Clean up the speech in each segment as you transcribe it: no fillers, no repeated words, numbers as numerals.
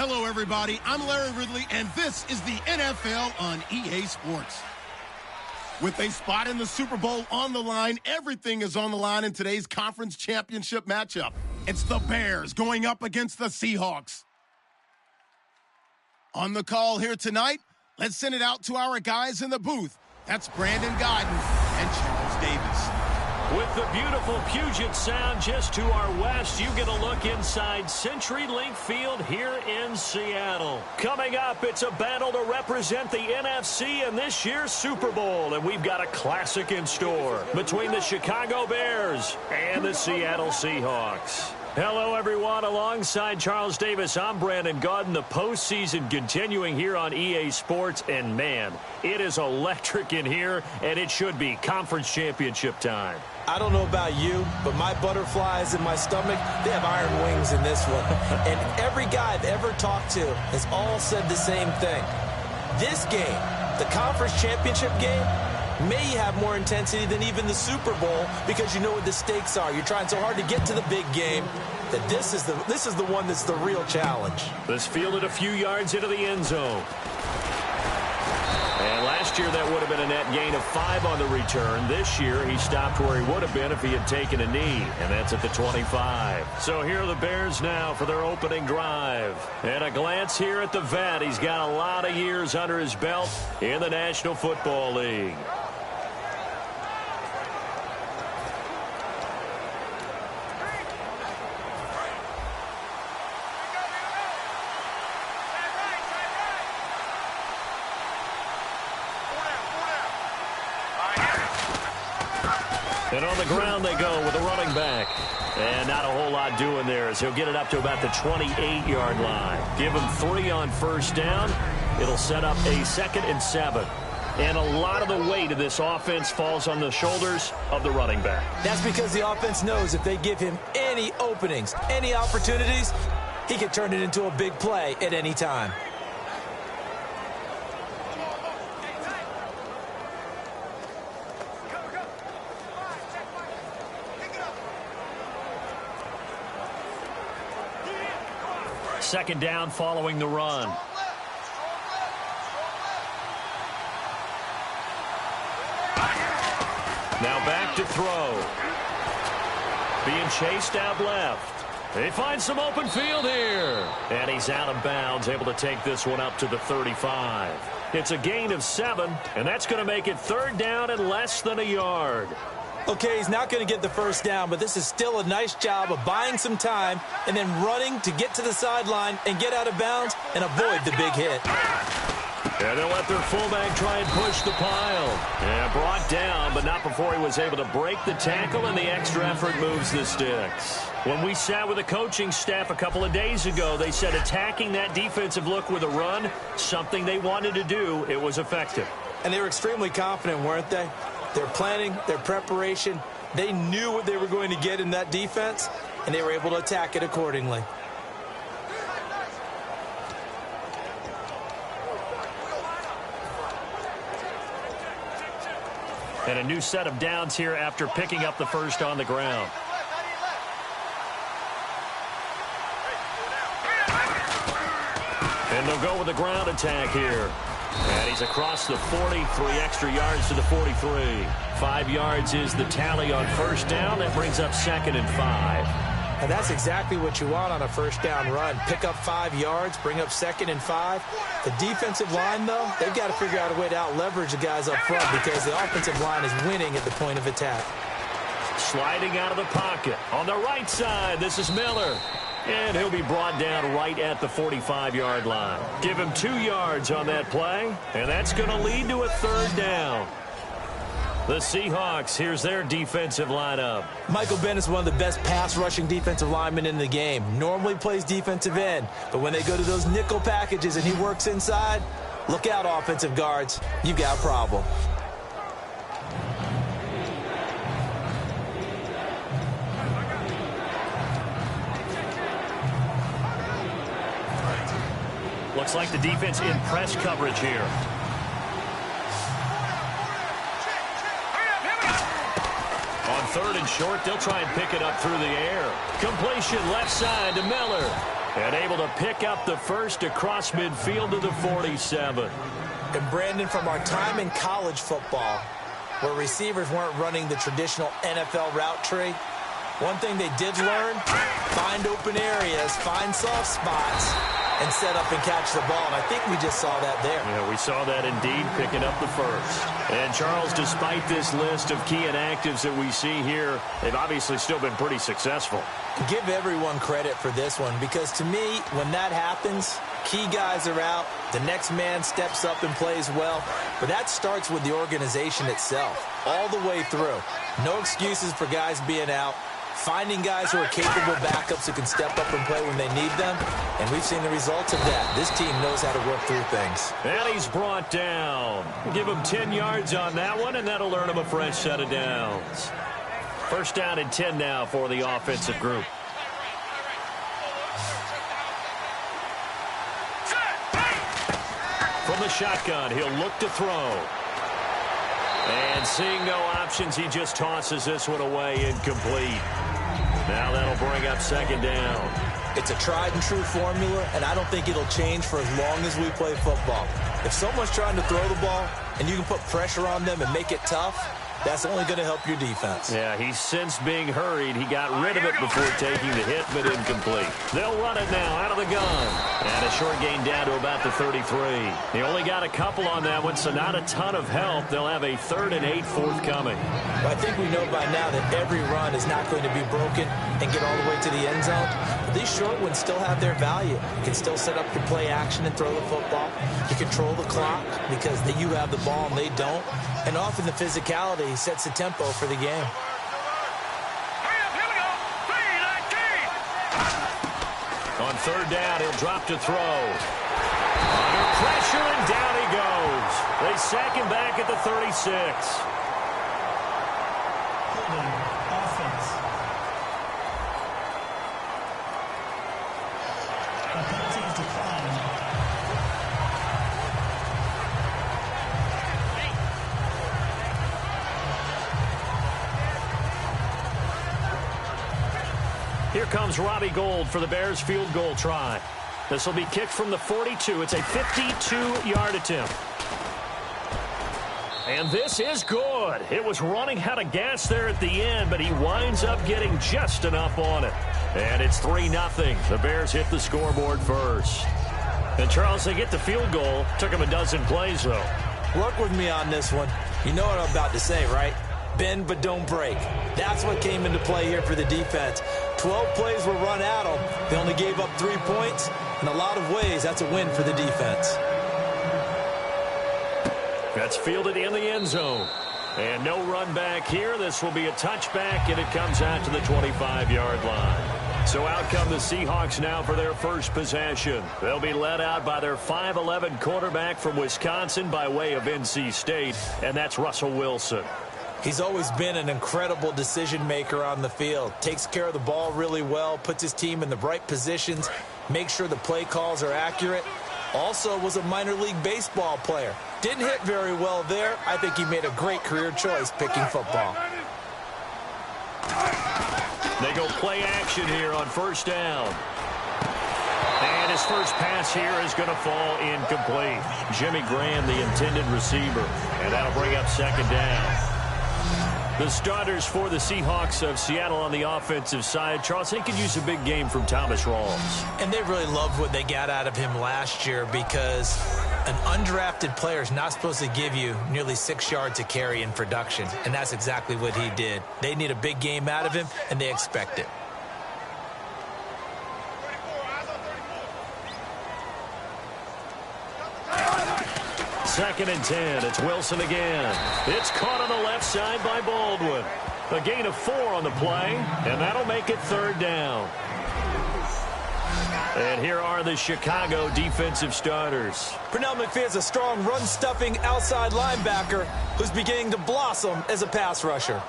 Hello, everybody. I'm Larry Ridley, and this is the NFL on EA Sports. With a spot in the Super Bowl on the line, everything is on the line in today's conference championship matchup. It's the Bears going up against the Seahawks. On the call here tonight, let's send it out to our guys in the booth. That's Brandon Godden and Charles Davis. With the beautiful Puget Sound just to our west, you get a look inside CenturyLink Field here in Seattle. Coming up, it's a battle to represent the NFC in this year's Super Bowl, and we've got a classic in store between the Chicago Bears and the Seattle Seahawks. Hello, everyone. Alongside Charles Davis, I'm Brandon Godden. The postseason continuing here on EA Sports, and man, it is electric in here, and it should be conference championship time. I don't know about you, but my butterflies in my stomach, they have iron wings in this one. And every guy I've ever talked to has all said the same thing. This game, the conference championship game, may have more intensity than even the Super Bowl because you know what the stakes are. You're trying so hard to get to the big game that this is the one that's the real challenge. This fielded a few yards into the end zone. And last year that would have been a net gain of 5 on the return. This year he stopped where he would have been if he had taken a knee, and that's at the 25. So here are the Bears now for their opening drive. And a glance here at the vet. He's got a lot of years under his belt in the National Football League. And on the ground they go with a running back. And not a whole lot doing there as he'll get it up to about the 28-yard line. Give him 3 on first down. It'll set up a 2nd and 7. And a lot of the weight of this offense falls on the shoulders of the running back. That's because the offense knows if they give him any openings, any opportunities, he can turn it into a big play at any time. Second down following the run. Now back to throw. Being chased out left. They find some open field here. And he's out of bounds, able to take this one up to the 35. It's a gain of 7, and that's going to make it 3rd down and less than a yard. Okay, he's not going to get the first down, but this is still a nice job of buying some time and then running to get to the sideline and get out of bounds and avoid the big hit. And they'll let their fullback try and push the pile. And brought down, but not before he was able to break the tackle, and the extra effort moves the sticks. When we sat with the coaching staff a couple of days ago, they said attacking that defensive look with a run, something they wanted to do, it was effective. And they were extremely confident, weren't they? Their planning, their preparation, they knew what they were going to get in that defense, and they were able to attack it accordingly. And a new set of downs here after picking up the first on the ground. And they'll go with the ground attack here. And he's across the 40, 3 extra yards to the 43. 5 yards is the tally on first down. That brings up 2nd and 5. And that's exactly what you want on a first down run. Pick up 5 yards, bring up 2nd and 5. The defensive line, though, they've got to figure out a way to out-leverage the guys up front because the offensive line is winning at the point of attack. Sliding out of the pocket. On the right side, this is Miller. And he'll be brought down right at the 45-yard line. Give him 2 yards on that play, and that's going to lead to a 3rd down. The Seahawks, here's their defensive lineup. Michael Bennett is one of the best pass-rushing defensive linemen in the game. Normally plays defensive end, but when they go to those nickel packages and he works inside, look out, offensive guards. You've got a problem. Looks like the defense in press coverage here. On 3rd and short, they'll try and pick it up through the air. Completion left side to Miller. And able to pick up the first across midfield to the 47. And Brandon, from our time in college football, where receivers weren't running the traditional NFL route tree, one thing they did learn, find open areas, find soft spots, and set up and catch the ball. And I think we just saw that there. Yeah, we saw that indeed, picking up the first. And Charles, despite this list of key inactives that we see here, they've obviously still been pretty successful. Give everyone credit for this one, because to me, when that happens, key guys are out, the next man steps up and plays well, but that starts with the organization itself, all the way through. No excuses for guys being out, finding guys who are capable backups who can step up and play when they need them, and we've seen the results of that. This team knows how to work through things. And he's brought down. Give him 10 yards on that one, and that'll earn him a fresh set of downs. First down and 10 now for the offensive group. From the shotgun, he'll look to throw. And seeing no options, he just tosses this one away, incomplete. Now that'll bring up second down. It's a tried and true formula, and I don't think it'll change for as long as we play football. If someone's trying to throw the ball and you can put pressure on them and make it tough, that's only going to help your defense. Yeah, he's since being hurried. He got rid of it before taking the hit, but incomplete. They'll run it now out of the gun. And a short gain down to about the 33. He only got a couple on that one, so not a ton of help. They'll have a 3rd and 8 forthcoming. Well, I think we know by now that every run is not going to be broken and get all the way to the end zone. But these short ones still have their value. You can still set up your play action and throw the football. You control the clock because you have the ball and they don't. And often the physicality sets the tempo for the game. On 3rd down, he'll drop to throw. Under pressure, and down he goes. They sack him back at the 36. Offense. The penalty is declined. Here comes Robbie Gould for the Bears field goal try. This will be kicked from the 42. It's a 52-yard attempt. And this is good. It was running out of gas there at the end, but he winds up getting just enough on it. And it's 3-0. The Bears hit the scoreboard first. And, Charles, they get the field goal. Took him a dozen plays, though. Work with me on this one. You know what I'm about to say, right? Bend but don't break. That's what came into play here for the defense. 12 plays were run at them. They only gave up 3 points. In a lot of ways, that's a win for the defense. That's fielded in the end zone. And no run back here. This will be a touchback, and it comes out to the 25-yard line. So out come the Seahawks now for their first possession. They'll be led out by their 5'11 quarterback from Wisconsin by way of NC State, and that's Russell Wilson. He's always been an incredible decision maker on the field. Takes care of the ball really well, puts his team in the right positions, makes sure the play calls are accurate. Also was a minor league baseball player. Didn't hit very well there. I think he made a great career choice picking football. They go play action here on first down. And his first pass here is going to fall incomplete. Jimmy Graham, the intended receiver. And that'll bring up second down. The starters for the Seahawks of Seattle on the offensive side, Charles, they could use a big game from Thomas Rawls. And they really loved what they got out of him last year, because an undrafted player is not supposed to give you nearly 6 yards a carry in production, and that's exactly what he did. They need a big game out of him, and they expect it. Second and 10. It's Wilson again. It's caught on the left side by Baldwin. A gain of 4 on the play, and that'll make it third down. And here are the Chicago defensive starters. Pernell McPhee is a strong run-stuffing outside linebacker who's beginning to blossom as a pass rusher.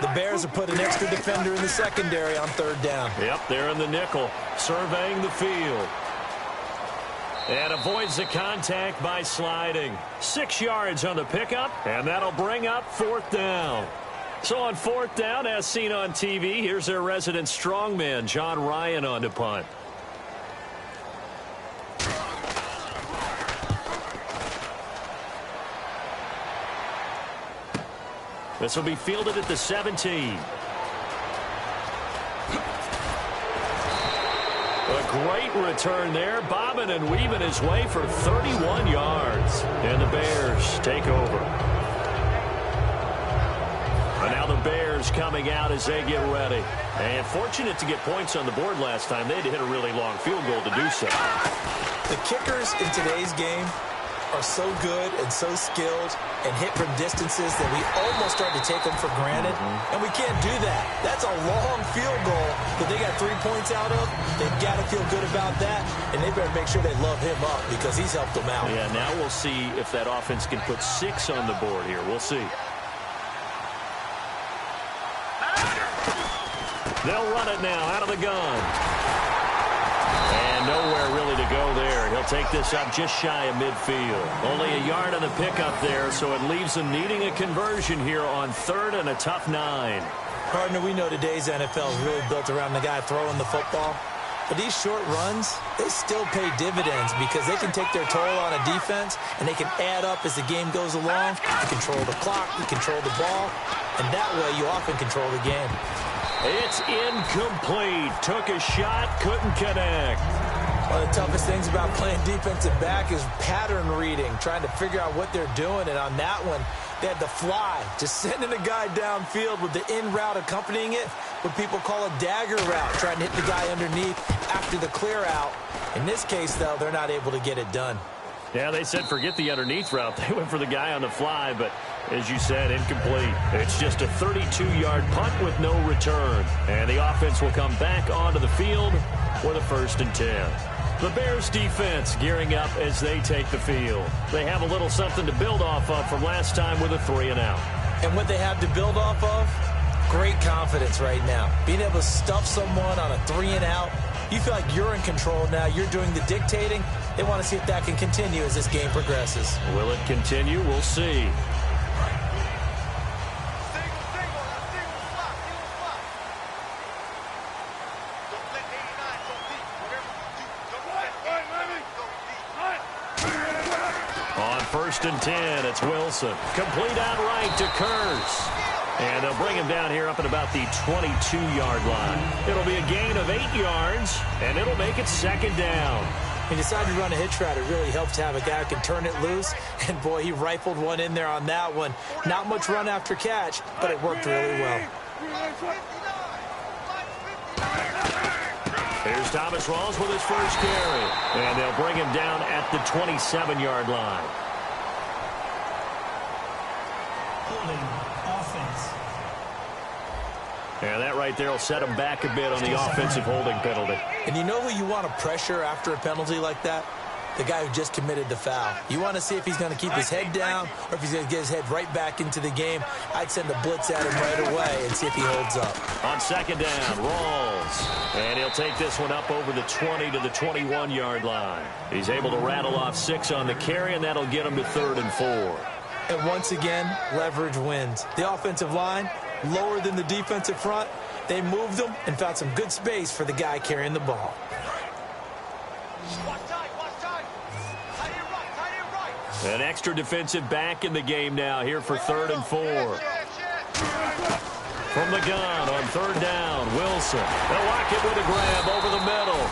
The Bears have put an extra defender in the secondary on third down. Yep, they're in the nickel, surveying the field. And avoids the contact by sliding. 6 yards on the pickup, and that'll bring up fourth down. So on fourth down, as seen on TV, here's their resident strongman, John Ryan, on to punt. This will be fielded at the 17. A great return there, bobbing and weaving his way for 31 yards. And the Bears take over. And now the Bears coming out as they get ready. And fortunate to get points on the board last time. They had to hit a really long field goal to do so. The kickers in today's game are so good and so skilled and hit from distances that we almost start to take them for granted. And we can't do that. That's a long field goal that they got 3 points out of. They've got to feel good about that, and they better make sure they love him up because he's helped them out. Yeah, now we'll see if that offense can put 6 on the board here. We'll see. They'll run it now out of the gun. And nowhere really to go there. He'll take this up just shy of midfield. Only a yard on the pickup there, so it leaves them needing a conversion here on third and a tough 9. Partner, we know today's NFL is really built around the guy throwing the football. But these short runs, they still pay dividends because they can take their toll on a defense and they can add up as the game goes along. You control the clock, you control the ball, and that way you often control the game. It's incomplete. Took a shot, couldn't connect. One of the toughest things about playing defensive back is pattern reading, trying to figure out what they're doing. And on that one, they had the fly, just sending a guy downfield with the in route accompanying it, what people call a dagger route, trying to hit the guy underneath after the clear out. In this case, though, they're not able to get it done. Yeah, they said forget the underneath route. They went for the guy on the fly, but as you said, incomplete. It's just a 32-yard punt with no return. And the offense will come back onto the field for the 1st and 10. The Bears defense gearing up as they take the field. They have a little something to build off of from last time with a 3-and-out. And what they have to build off of? Great confidence right now. Being able to stuff someone on a 3-and-out. You feel like you're in control now. You're doing the dictating. They want to see if that can continue as this game progresses. Will it continue? We'll see. On 1st and 10, it's Wilson. Complete outright to Kurz. And they'll bring him down here up at about the 22-yard line. It'll be a gain of 8 yards, and it'll make it 2nd down. He decided to run a hitch route. It really helped to have a guy who can turn it loose. And, boy, he rifled one in there on that one. Not much run after catch, but it worked really well. Here's Thomas Rawls with his first carry. And they'll bring him down at the 27-yard line. Holding offense. And that right there will set him back a bit on the offensive holding penalty. And you know who you want to pressure after a penalty like that? The guy who just committed the foul. You want to see if he's going to keep his head down or if he's going to get his head right back into the game. I'd send a blitz at him right away and see if he holds up. On 2nd down, Rawls. And he'll take this one up over the 20 to the 21-yard line. He's able to rattle off 6 on the carry, and that'll get him to 3rd and 4. And once again, leverage wins. The offensive line, lower than the defensive front. They moved them and found some good space for the guy carrying the ball. An extra defensive back in the game now here for 3rd and 4. From the gun on 3rd down, Wilson. They'll lock it with a grab over the middle.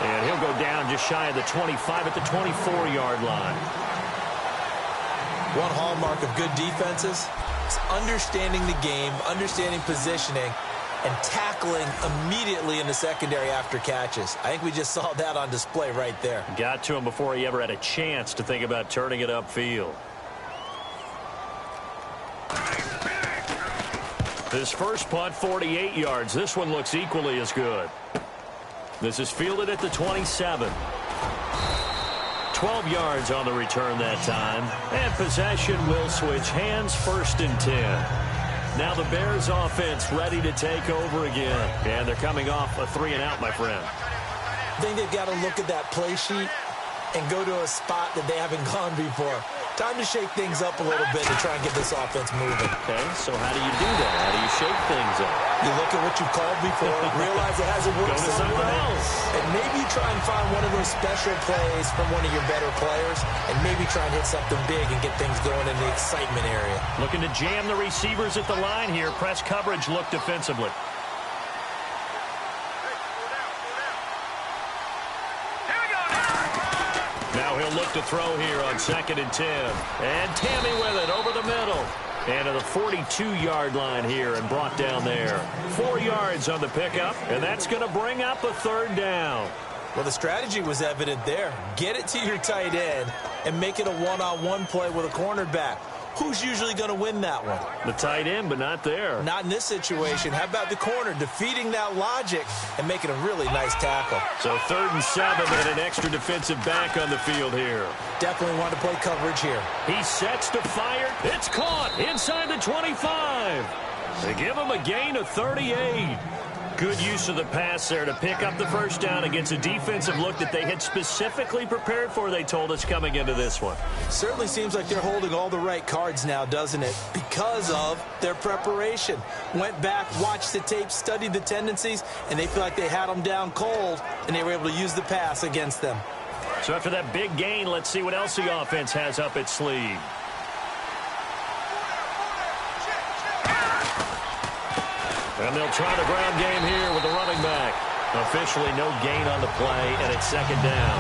And he'll go down just shy of the 25 at the 24-yard line. One hallmark of good defenses is understanding the game, understanding positioning, and tackling immediately in the secondary after catches. I think we just saw that on display right there. Got to him before he ever had a chance to think about turning it upfield. His first punt, 48 yards. This one looks equally as good. This is fielded at the 27. 12 yards on the return that time. And possession will switch hands, 1st and 10. Now the Bears offense ready to take over again. And they're coming off a 3-and-out, my friend. I think they've got to look at that play sheet and go to a spot that they haven't gone before. Time to shake things up a little bit to try and get this offense moving. Okay, so how do you do that? How do you shake things up? You look at what you've called before, realize it hasn't worked Go to something else. and maybe try and find one of those special plays from one of your better players, and maybe try and hit something big and get things going in the excitement area. Looking to jam the receivers at the line here. Press coverage look defensively. Now he'll look to throw here on 2nd and 10. And Tammy with it over the middle. And to the 42-yard line here and brought down there. 4 yards on the pickup, and that's going to bring up a 3rd down. Well, the strategy was evident there. Get it to your tight end and make it a one-on-one play with a cornerback. Who's usually going to win that one? The tight end, but not there. Not in this situation. How about the corner defeating that logic and making a really nice tackle? So 3rd and 7 and an extra defensive back on the field here. Definitely want to play coverage here. He sets to fire. It's caught inside the 25. They give him a gain of 38. Good use of the pass there to pick up the 1st down against a defensive look that they had specifically prepared for, they told us, coming into this one. Certainly seems like they're holding all the right cards now, doesn't it? Because of their preparation. Went back, watched the tape, studied the tendencies, and they feel like they had them down cold, and they were able to use the pass against them. So after that big gain, let's see what else the offense has up its sleeve. And they'll try the ground game here with the running back. Officially no gain on the play, and it's 2nd down.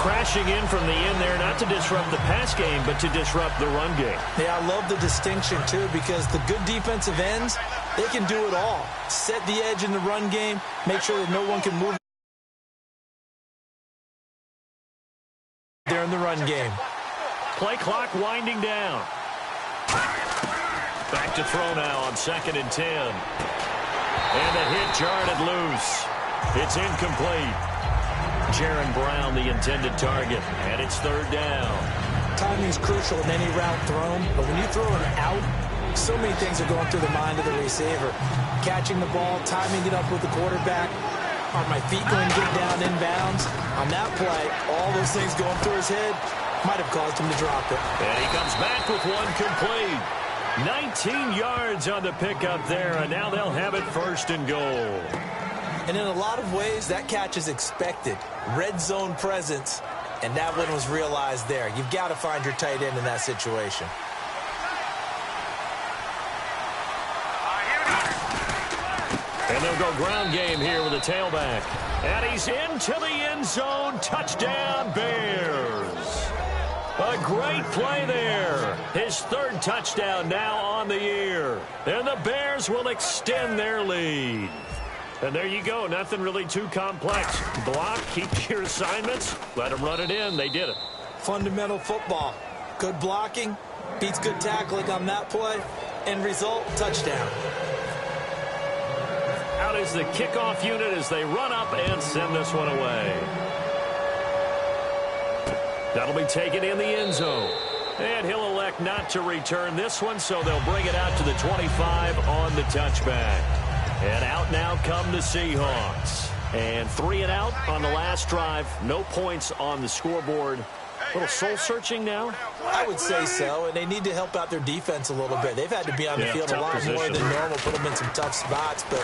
Crashing in from the end there, not to disrupt the pass game, but to disrupt the run game. Yeah, I love the distinction, too, because the good defensive ends, they can do it all. Set the edge in the run game, make sure that no one can move there in the run game. Play clock winding down. Back to throw now on 2nd and 10. And the hit jarred it loose. It's incomplete. Jaron Brown, the intended target, and it's 3rd down. Timing's crucial in any route thrown, but when you throw an out, so many things are going through the mind of the receiver. Catching the ball, timing it up with the quarterback. Are my feet going to get down inbounds? On that play, all those things going through his head might have caused him to drop it. And he comes back with one complete. 19 yards on the pickup there, and now they'll have it 1st and goal. And in a lot of ways, that catch is expected. Red zone presence, and that one was realized there. You've got to find your tight end in that situation. And they'll go ground game here with a tailback. And he's into the end zone. Touchdown, Bears. A great play there. His 3rd touchdown now on the year. And the Bears will extend their lead. And there you go. Nothing really too complex. Block, keep your assignments, let them run it in. They did it. Fundamental football. Good blocking, beats good tackling on that play. End result, touchdown. Out is the kickoff unit as they run up and send this one away. That'll be taken in the end zone. And he'll elect not to return this one, so they'll bring it out to the 25 on the touchback. And out now come the Seahawks. And 3 and out on the last drive. No points on the scoreboard. A little soul-searching now? I would say so, and they need to help out their defense a little bit. They've had to be on the field a lot more than normal, put them in some tough spots. But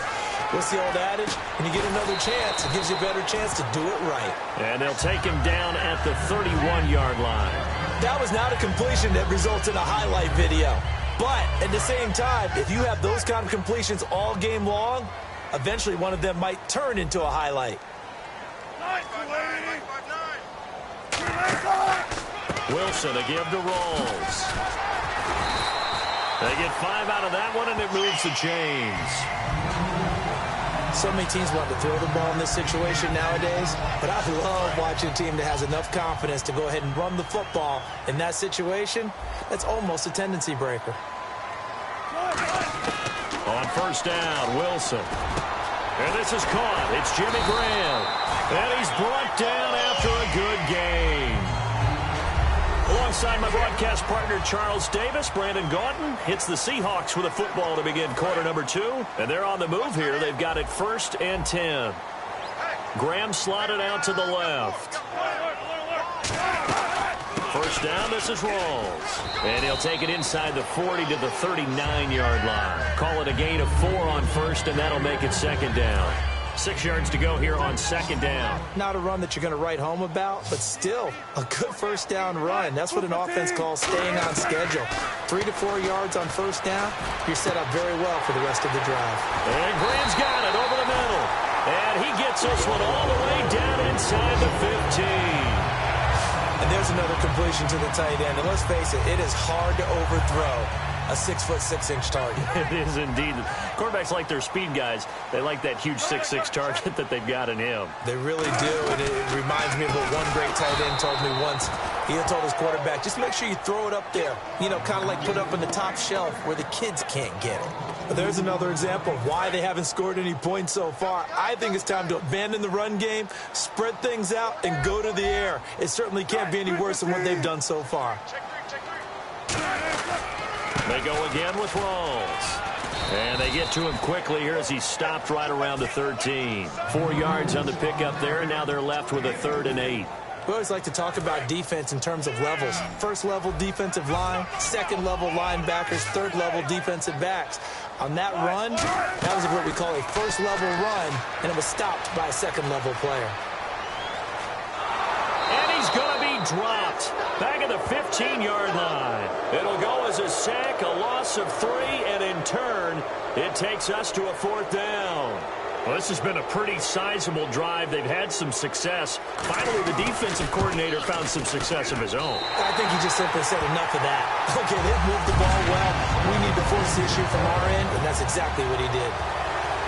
what's the old adage? When you get another chance, it gives you a better chance to do it right. And they'll take him down at the 31-yard line. That was not a completion that results in a highlight video. But at the same time, if you have those kind of completions all game long, eventually one of them might turn into a highlight. Wilson to give to Rolls. They get 5 out of that one, and it moves the chains. So many teams want to throw the ball in this situation nowadays, but I love watching a team that has enough confidence to go ahead and run the football in that situation. That's almost a tendency breaker. On 1st down, Wilson. And this is caught. It's Jimmy Graham. And he's brought down after a good game. Boy, Alongside my broadcast partner, Charles Davis, Brandon Gaunton hits the Seahawks with a football to begin quarter number 2. And they're on the move here. They've got it 1st and 10. Graham slotted out to the left. First down, this is Rawls. And he'll take it inside the 40 to the 39-yard line. Call it a gain of 4 on first, and that'll make it 2nd down. 6 yards to go here on 2nd down. Not a run that you're going to write home about, but still a good first down run. That's what an offense calls staying on schedule. 3 to 4 yards on first down, you're set up very well for the rest of the drive. And Graham's got it over the middle. And he gets this one all the way down inside the 15. And there's another completion to the tight end. And let's face it, it is hard to overthrow a 6'6" target. It is indeed. Quarterbacks like their speed guys. They like that huge 6'6" target that they've got in him. They really do, and it reminds me of what one great tight end told me once. He had told his quarterback, just make sure you throw it up there. You know, kind of like put it up on the top shelf where the kids can't get it. But there's another example of why they haven't scored any points so far. I think it's time to abandon the run game, spread things out, and go to the air. It certainly can't be any worse than what they've done so far. They go again with Rawls. And they get to him quickly here as he stopped right around the 13. 4 yards on the pickup there, and now they're left with a 3rd and 8. We always like to talk about defense in terms of levels. First level defensive line, second level linebackers, third level defensive backs. On that run, that was what we call a first level run, and it was stopped by a second level player. And he's going to be dropped back at the 15-yard line. It'll go as a sack, a loss of 3, and in turn, it takes us to a 4th down. Well, this has been a pretty sizable drive. They've had some success. Finally, the defensive coordinator found some success of his own. I think he just simply said enough of that. Okay, they've moved the ball well. We need to force the issue from our end, and that's exactly what he did.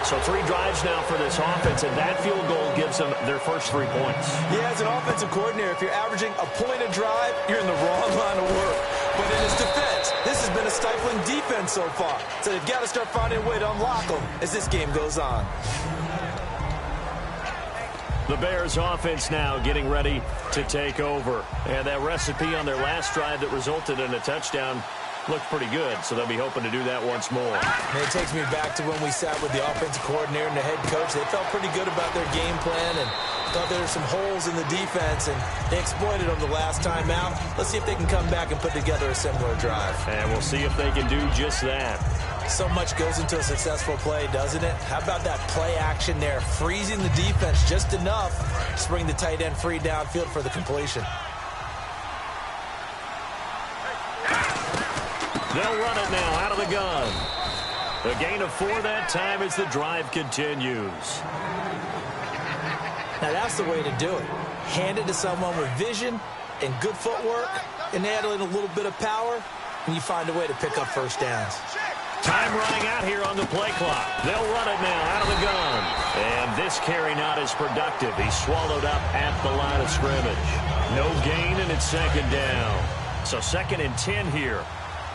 So 3 drives now for this offense, and that field goal gives them their first 3 points. Yeah, as an offensive coordinator, if you're averaging a point a drive, you're in the wrong line of work. But in his defense, this has been a stifling defense so far. So they've got to start finding a way to unlock them as this game goes on. The Bears offense now getting ready to take over. And that recipe on their last drive that resulted in a touchdown looked pretty good, so they'll be hoping to do that once more. And it takes me back to when we sat with the offensive coordinator and the head coach. They felt pretty good about their game plan and thought there were some holes in the defense, and they exploited them the last time out. Let's see if they can come back and put together a similar drive. And we'll see if they can do just that. So much goes into a successful play, doesn't it? How about that play action there, freezing the defense just enough to bring the tight end free downfield for the completion. They'll run it now out of the gun. A gain of 4 that time as the drive continues. Now that's the way to do it. Hand it to someone with vision and good footwork, and add in a little bit of power, and you find a way to pick up first downs. Time running out here on the play clock. They'll run it now out of the gun. And this carry not as productive. He's swallowed up at the line of scrimmage. No gain, and it's 2nd down. So 2nd and 10 here.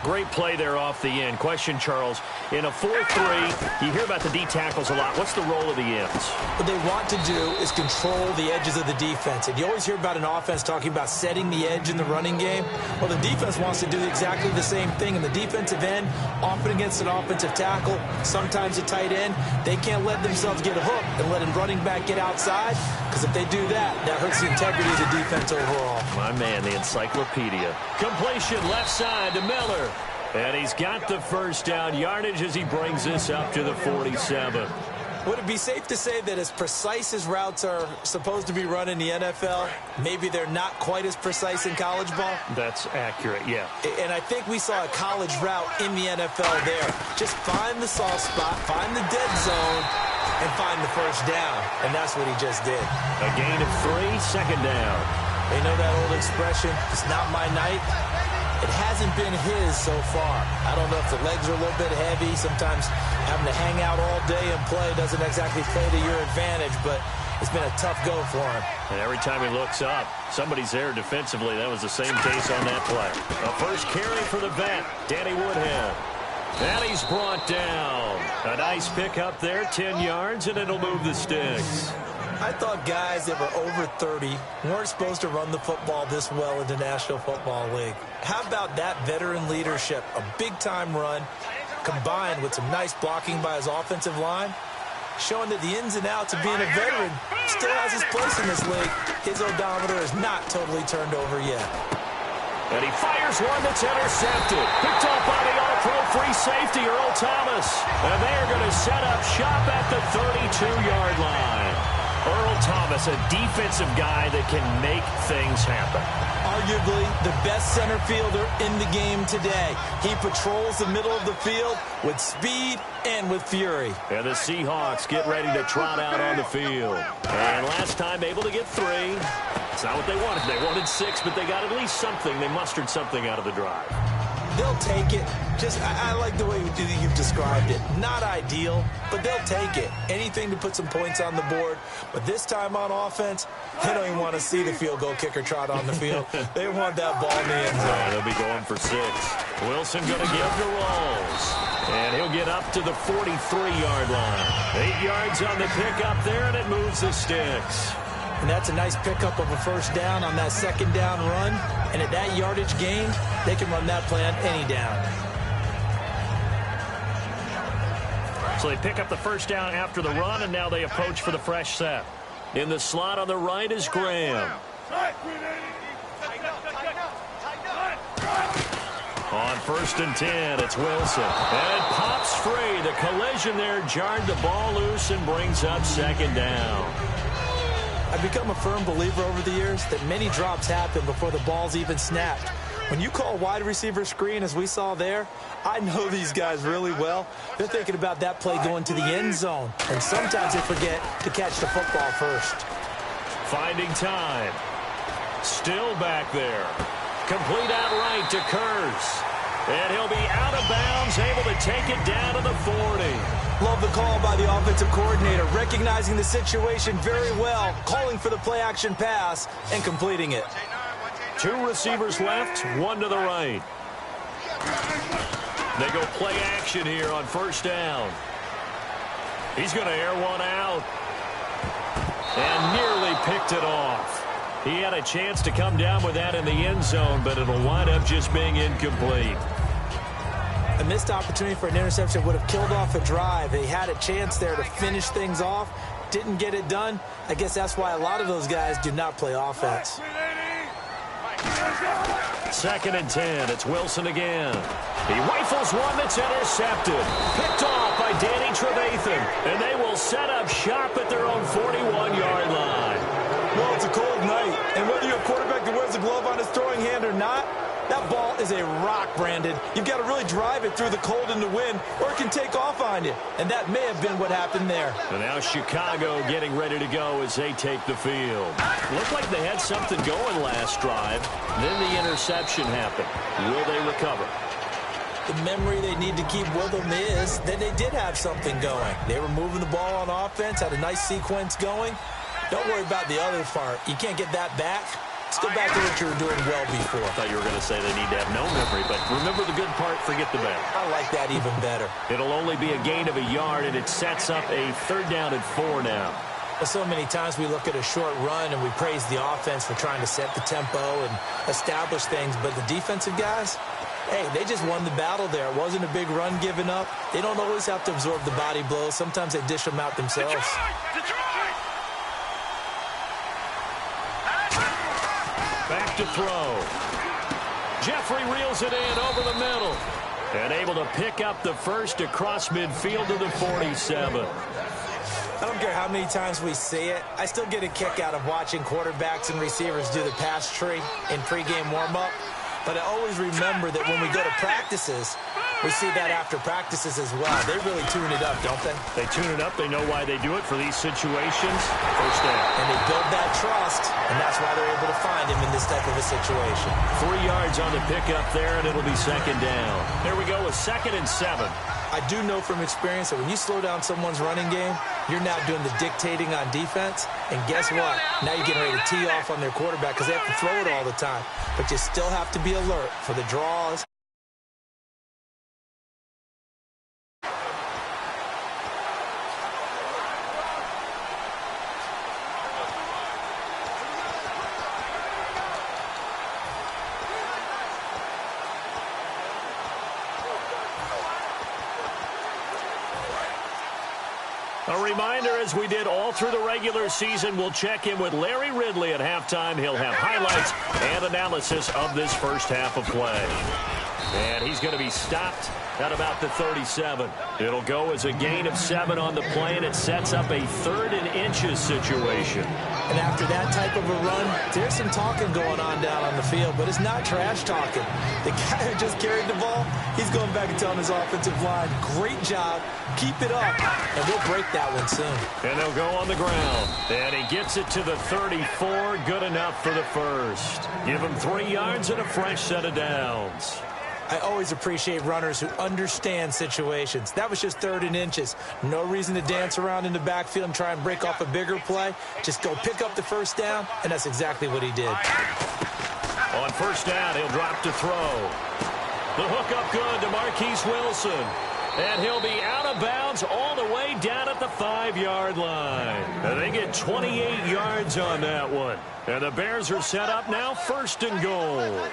Great play there off the end. Question, Charles, in a 4-3, you hear about the D tackles a lot. What's the role of the ends? What they want to do is control the edges of the defense. And you always hear about an offense talking about setting the edge in the running game. Well, the defense wants to do exactly the same thing. In the defensive end, often against an offensive tackle, sometimes a tight end, they can't let themselves get hooked and let a running back get outside. Because if they do that, that hurts the integrity of the defense overall. My man, the encyclopedia. Completion left side to Miller. And he's got the first down yardage as he brings this up to the 47. Would it be safe to say that as precise as routes are supposed to be run in the NFL, maybe they're not quite as precise in college ball? That's accurate, yeah. And I think we saw a college route in the NFL there. Just find the soft spot, find the dead zone, and find the first down. And that's what he just did. A gain of 3, 2nd down. They know that old expression, it's not my night. It hasn't been his so far. I don't know if the legs are a little bit heavy. Sometimes having to hang out all day and play doesn't exactly play to your advantage, but it's been a tough go for him. And every time he looks up, somebody's there defensively. That was the same case on that play. A first carry for the vet, Danny Woodhead. And he's brought down. A nice pick up there, 10 yards, and it'll move the sticks. I thought guys that were over 30 weren't supposed to run the football this well in the National Football League. How about that veteran leadership? A big-time run combined with some nice blocking by his offensive line, showing that the ins and outs of being a veteran still has his place in this league. His odometer is not totally turned over yet. And he fires one that's intercepted. Picked off by the all-pro free safety, Earl Thomas. And they are going to set up shop at the 32-yard line. Earl Thomas, a defensive guy that can make things happen. Arguably the best center fielder in the game today. He patrols the middle of the field with speed and with fury. And the Seahawks get ready to trot out on the field. And last time able to get 3. It's not what they wanted. They wanted 6, but they got at least something. They mustered something out of the drive. They'll take it. I like the way you've described it. Not ideal, but they'll take it. Anything to put some points on the board. But this time on offense, they don't even want to see the field goal kicker trot on the field. They want that ball in the end zone. Yeah, they'll be going for 6. Wilson going to give to Rawls. And he'll get up to the 43-yard line. 8 yards on the pickup there, and it moves the sticks. And that's a nice pickup of a first down on that second down run. And at that yardage gain, they can run that play on any down. So they pick up the first down after the run, and now they approach for the fresh set. In the slot on the right is Graham. On 1st and 10, it's Wilson. And pops free. The collision there jarred the ball loose and brings up second down. I've become a firm believer over the years that many drops happen before the ball's even snapped. When you call wide receiver screen, as we saw there, I know these guys really well. They're thinking about that play going to the end zone. And sometimes they forget to catch the football first. Finding time. Still back there. Complete out right to Kurz. And he'll be out of bounds, able to take it down to the 40. Love the call by the offensive coordinator, recognizing the situation very well, calling for the play-action pass, and completing it. 2 receivers left, 1 to the right. They go play action here on first down. He's going to air one out. And nearly picked it off. He had a chance to come down with that in the end zone, but it'll wind up just being incomplete. A missed opportunity for an interception would have killed off a drive. They had a chance there to finish things off. Didn't get it done. I guess that's why a lot of those guys do not play offense. 2nd and 10. It's Wilson again. He rifles one that's intercepted. Picked off by Danny Trevathan. And they will set up shop at their own 41-yard line. Well, it's a cold night. And whether you're a quarterback that wears a glove on his throwing hand or not, that ball is a rock, Brandon. You've got to really drive it through the cold and the wind, or it can take off on you. And that may have been what happened there. And now Chicago getting ready to go as they take the field. Looked like they had something going last drive. Then the interception happened. Will they recover? The memory they need to keep with them is that they did have something going. They were moving the ball on offense, had a nice sequence going. Don't worry about the other part. You can't get that back. Let's go back to what you were doing well before. I thought you were going to say they need to have no memory, but remember the good part, forget the bad. I like that even better. It'll only be a gain of a yard, and it sets up a 3rd down and 4 now. So many times we look at a short run and we praise the offense for trying to set the tempo and establish things, but the defensive guys, hey, they just won the battle there. It wasn't a big run given up. They don't always have to absorb the body blows. Sometimes they dish them out themselves. Back to throw. Jeffrey reels it in over the middle. And able to pick up the first across midfield to the 47. I don't care how many times we see it. I still get a kick out of watching quarterbacks and receivers do the pass tree in pregame warm-up. But I always remember that when we go to practices, we see that after practices as well. They really tune it up, don't they? They tune it up. They know why they do it for these situations. First down. And they build that trust, and that's why they're able to find him in this type of a situation. 3 yards on the pickup there, and it'll be 2nd down. There we go with 2nd and 7. I do know from experience that when you slow down someone's running game, you're now doing the dictating on defense. And guess what? Now you're getting ready to tee off on their quarterback because they have to throw it all the time. But you still have to be alert for the draws. A reminder, as we did all through the regular season, we'll check in with Larry Ridley at halftime. He'll have highlights and analysis of this first half of play. And he's going to be stopped at about the 37. It'll go as a gain of 7 on the play, and it sets up a 3rd and inches situation. And after that type of a run, there's some talking going on down on the field, but it's not trash talking. The guy who just carried the ball, he's going back and telling his offensive line, great job, keep it up, and we'll break that one soon. And they'll go on the ground. And he gets it to the 34, good enough for the first. Give him 3 yards and a fresh set of downs. I always appreciate runners who understand situations. That was just 3rd and inches. No reason to dance around in the backfield and try and break off a bigger play. Just go pick up the first down, and that's exactly what he did. On first down, he'll drop to throw. The hook up good to Marquise Wilson. And he'll be out of bounds all the way down at the 5-yard line. And they get 28 yards on that one. And the Bears are set up now, 1st and goal.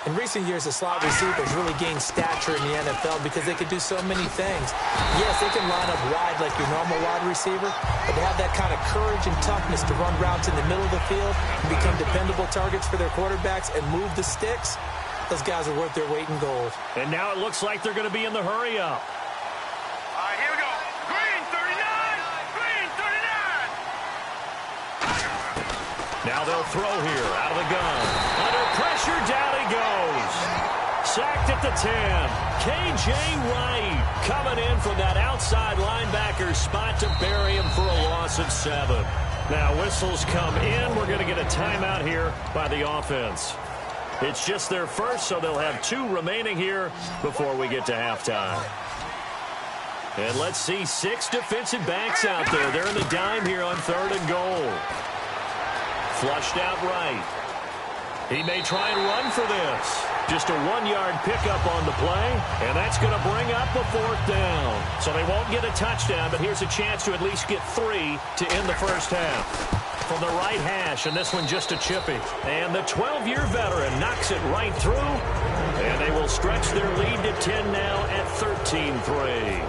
In recent years, the slot receivers really gained stature in the NFL because they could do so many things. Yes, they can line up wide like your normal wide receiver, but to have that kind of courage and toughness to run routes in the middle of the field and become dependable targets for their quarterbacks and move the sticks, those guys are worth their weight in gold. And now it looks like they're going to be in the hurry-up. All right, here we go. Green 39! Green 39! Now they'll throw here out of the gun. Under pressure, down he goes. Sacked at the 10. K.J. Wright coming in from that outside linebacker spot to bury him for a loss of 7. Now whistles come in. We're going to get a timeout here by the offense. It's just their first, so they'll have 2 remaining here before we get to halftime. And let's see 6 defensive backs out there. They're in the dime here on 3rd and goal. Flushed out right. He may try and run for this. Just a 1-yard pickup on the play, and that's going to bring up a 4th down. So they won't get a touchdown, but here's a chance to at least get 3 to end the first half. From the right hash, and this one just a chippy. And the 12-year veteran knocks it right through, and they will stretch their lead to 10 now at 13-3.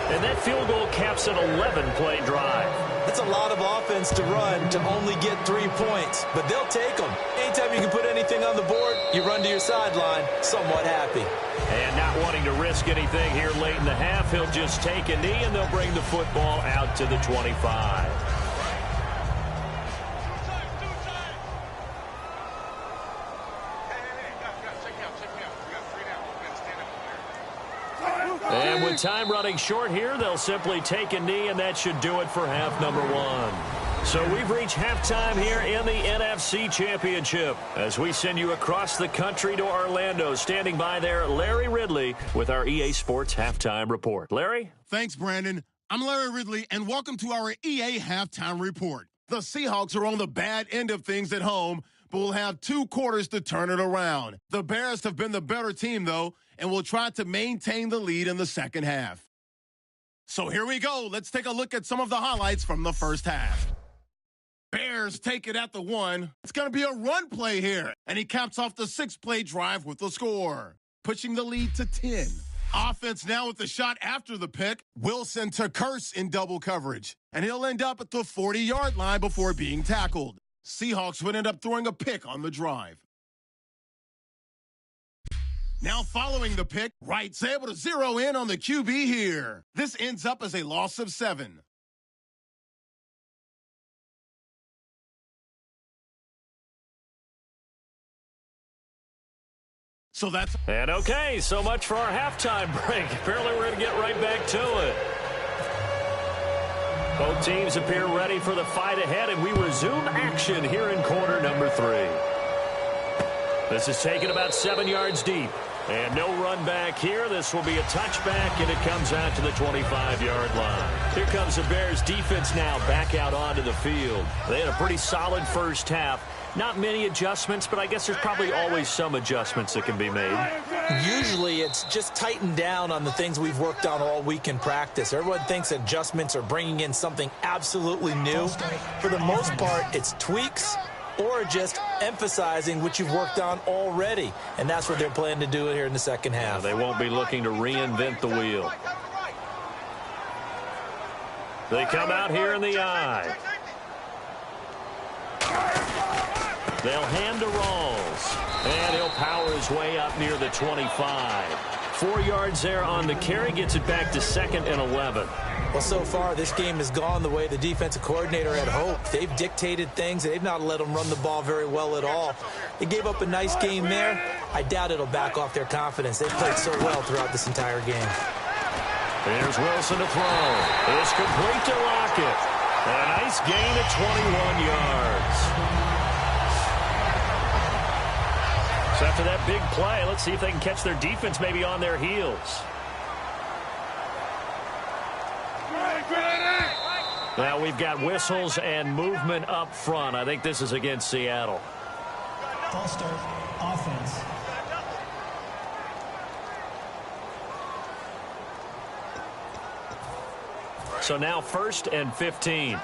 And that field goal caps an 11-play drive. That's a lot of offense to run to only get 3 points, but they'll take them. Anytime you can put anything on the board, you run to your sideline somewhat happy. And not wanting to risk anything here late in the half, he'll just take a knee, and they'll bring the football out to the 25. And with time running short here, they'll simply take a knee, and that should do it for half number 1. So we've reached halftime here in the NFC Championship as we send you across the country to Orlando. Standing by there, Larry Ridley with our EA Sports Halftime Report. Larry? Thanks, Brandon. I'm Larry Ridley, and welcome to our EA Halftime Report. The Seahawks are on the bad end of things at home, but will have 2 quarters to turn it around. The Bears have been the better team, though, and will try to maintain the lead in the second half. So here we go. Let's take a look at some of the highlights from the first half. Bears take it at the 1. It's going to be a run play here, and he caps off the 6-play drive with the score, pushing the lead to 10. Offense now with the shot after the pick. Wilson to Curse in double coverage, and he'll end up at the 40-yard line before being tackled. Seahawks would end up throwing a pick on the drive. Now following the pick, Wright's able to zero in on the QB here. This ends up as a loss of 7. So that's... And okay, so much for our halftime break. Apparently we're going to get right back to it. Both teams appear ready for the fight ahead, and we resume action here in quarter number 3. This is taken about 7 yards deep. And no run back here. This will be a touchback, and it comes out to the 25-yard line. Here comes the Bears defense now back out onto the field. They had a pretty solid first half. Not many adjustments, but I guess there's probably always some adjustments that can be made. Usually it's just tightened down on the things we've worked on all week in practice. Everyone thinks adjustments are bringing in something absolutely new. For the most part, it's tweaks or just emphasizing what you've worked on already. And that's what they're planning to do here in the second half. They won't be looking to reinvent the wheel. They come out here in the eye. They'll hand to Rawls. And he'll power his way up near the 25. 4 yards there on the carry. Gets it back to 2nd and 11. Well, so far, this game has gone the way the defensive coordinator had hoped. They've dictated things. They've not let them run the ball very well at all. They gave up a nice game there. I doubt it'll back off their confidence. They've played so well throughout this entire game. Here's Wilson to throw. It's complete to Lockett. A nice gain of 21 yards. So after that big play, let's see if they can catch their defense maybe on their heels. Now we've got whistles and movement up front. I think this is against Seattle. False start, offense. So now 1st and 15.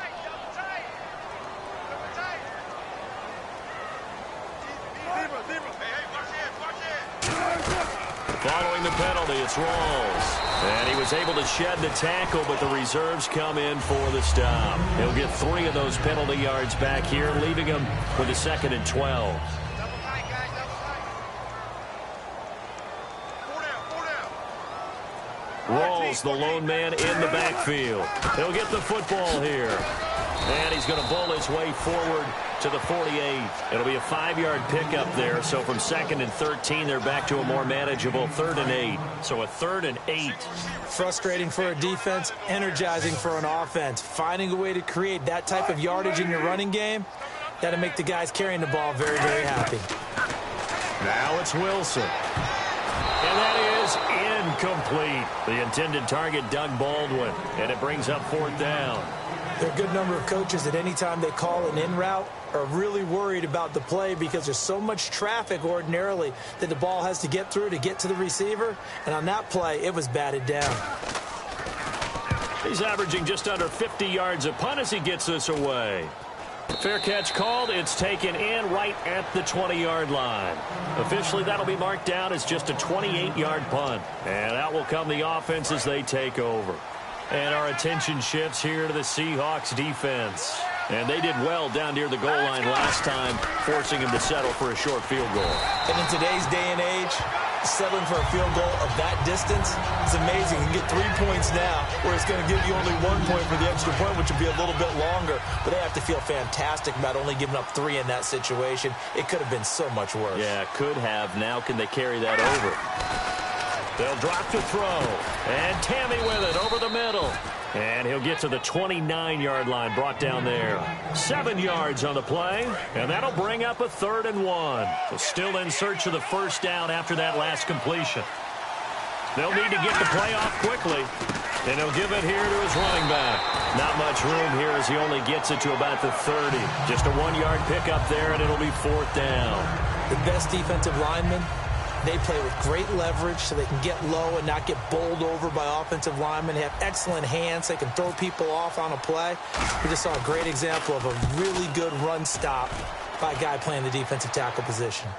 Following the penalty, it's Rawls. And he was able to shed the tackle, but the reserves come in for the stop. He'll get 3 of those penalty yards back here, leaving him with a 2nd and 12. Rawls, the lone man in the backfield. He'll get the football here. And he's going to bowl his way forward to the 48. It'll be a 5-yard pickup there. So from 2nd and 13, they're back to a more manageable 3rd and 8. So a 3rd and 8. Frustrating for a defense, energizing for an offense. Finding a way to create that type of yardage in your running game, that'll make the guys carrying the ball very, very happy. Now it's Wilson. And that is incomplete. The intended target, Doug Baldwin. And it brings up 4th down. There are a good number of coaches that anytime they call an in route are really worried about the play because there's so much traffic ordinarily that the ball has to get through to get to the receiver. And on that play, it was batted down. He's averaging just under 50 yards a punt as he gets this away. Fair catch called. It's taken in right at the 20-yard line. Officially, that'll be marked down as just a 28-yard punt. And out will come the offense as they take over. And our attention shifts here to the Seahawks defense. And they did well down near the goal line last time, forcing him to settle for a short field goal. And in today's day and age, settling for a field goal of that distance is amazing. You can get 3 points now, where it's going to give you only 1 point for the extra point, which will be a little bit longer. But they have to feel fantastic about only giving up 3 in that situation. It could have been so much worse. Yeah, could have. Now can they carry that over? They'll drop to throw. And Tammy with it over the middle. And he'll get to the 29-yard line, brought down there. 7 yards on the play. And that'll bring up a 3rd and 1. So still in search of the 1st down after that last completion. They'll need to get the play off quickly. And he'll give it here to his running back. Not much room here as he only gets it to about the 30. Just a 1-yard pickup there, and it'll be 4th down. The best defensive linemen, they play with great leverage so they can get low and not get bowled over by offensive linemen. They have excellent hands. They can throw people off on a play. We just saw a great example of a really good run stop by a guy playing the defensive tackle position.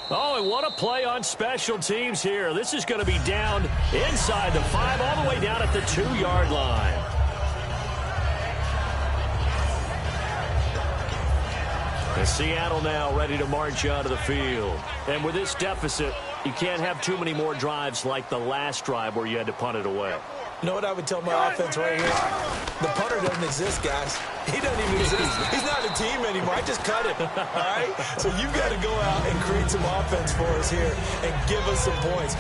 Oh, and what a play on special teams here. This is going to be down inside the 5, all the way down at the 2-yard line. And Seattle now ready to march out of the field. And with this deficit, you can't have too many more drives like the last drive where you had to punt it away. You know what I would tell my offense right here? The punter doesn't exist, guys. He doesn't even exist. He's not a team anymore. I just cut him, all right? So you've got to go out and create some offense for us here and give us some points.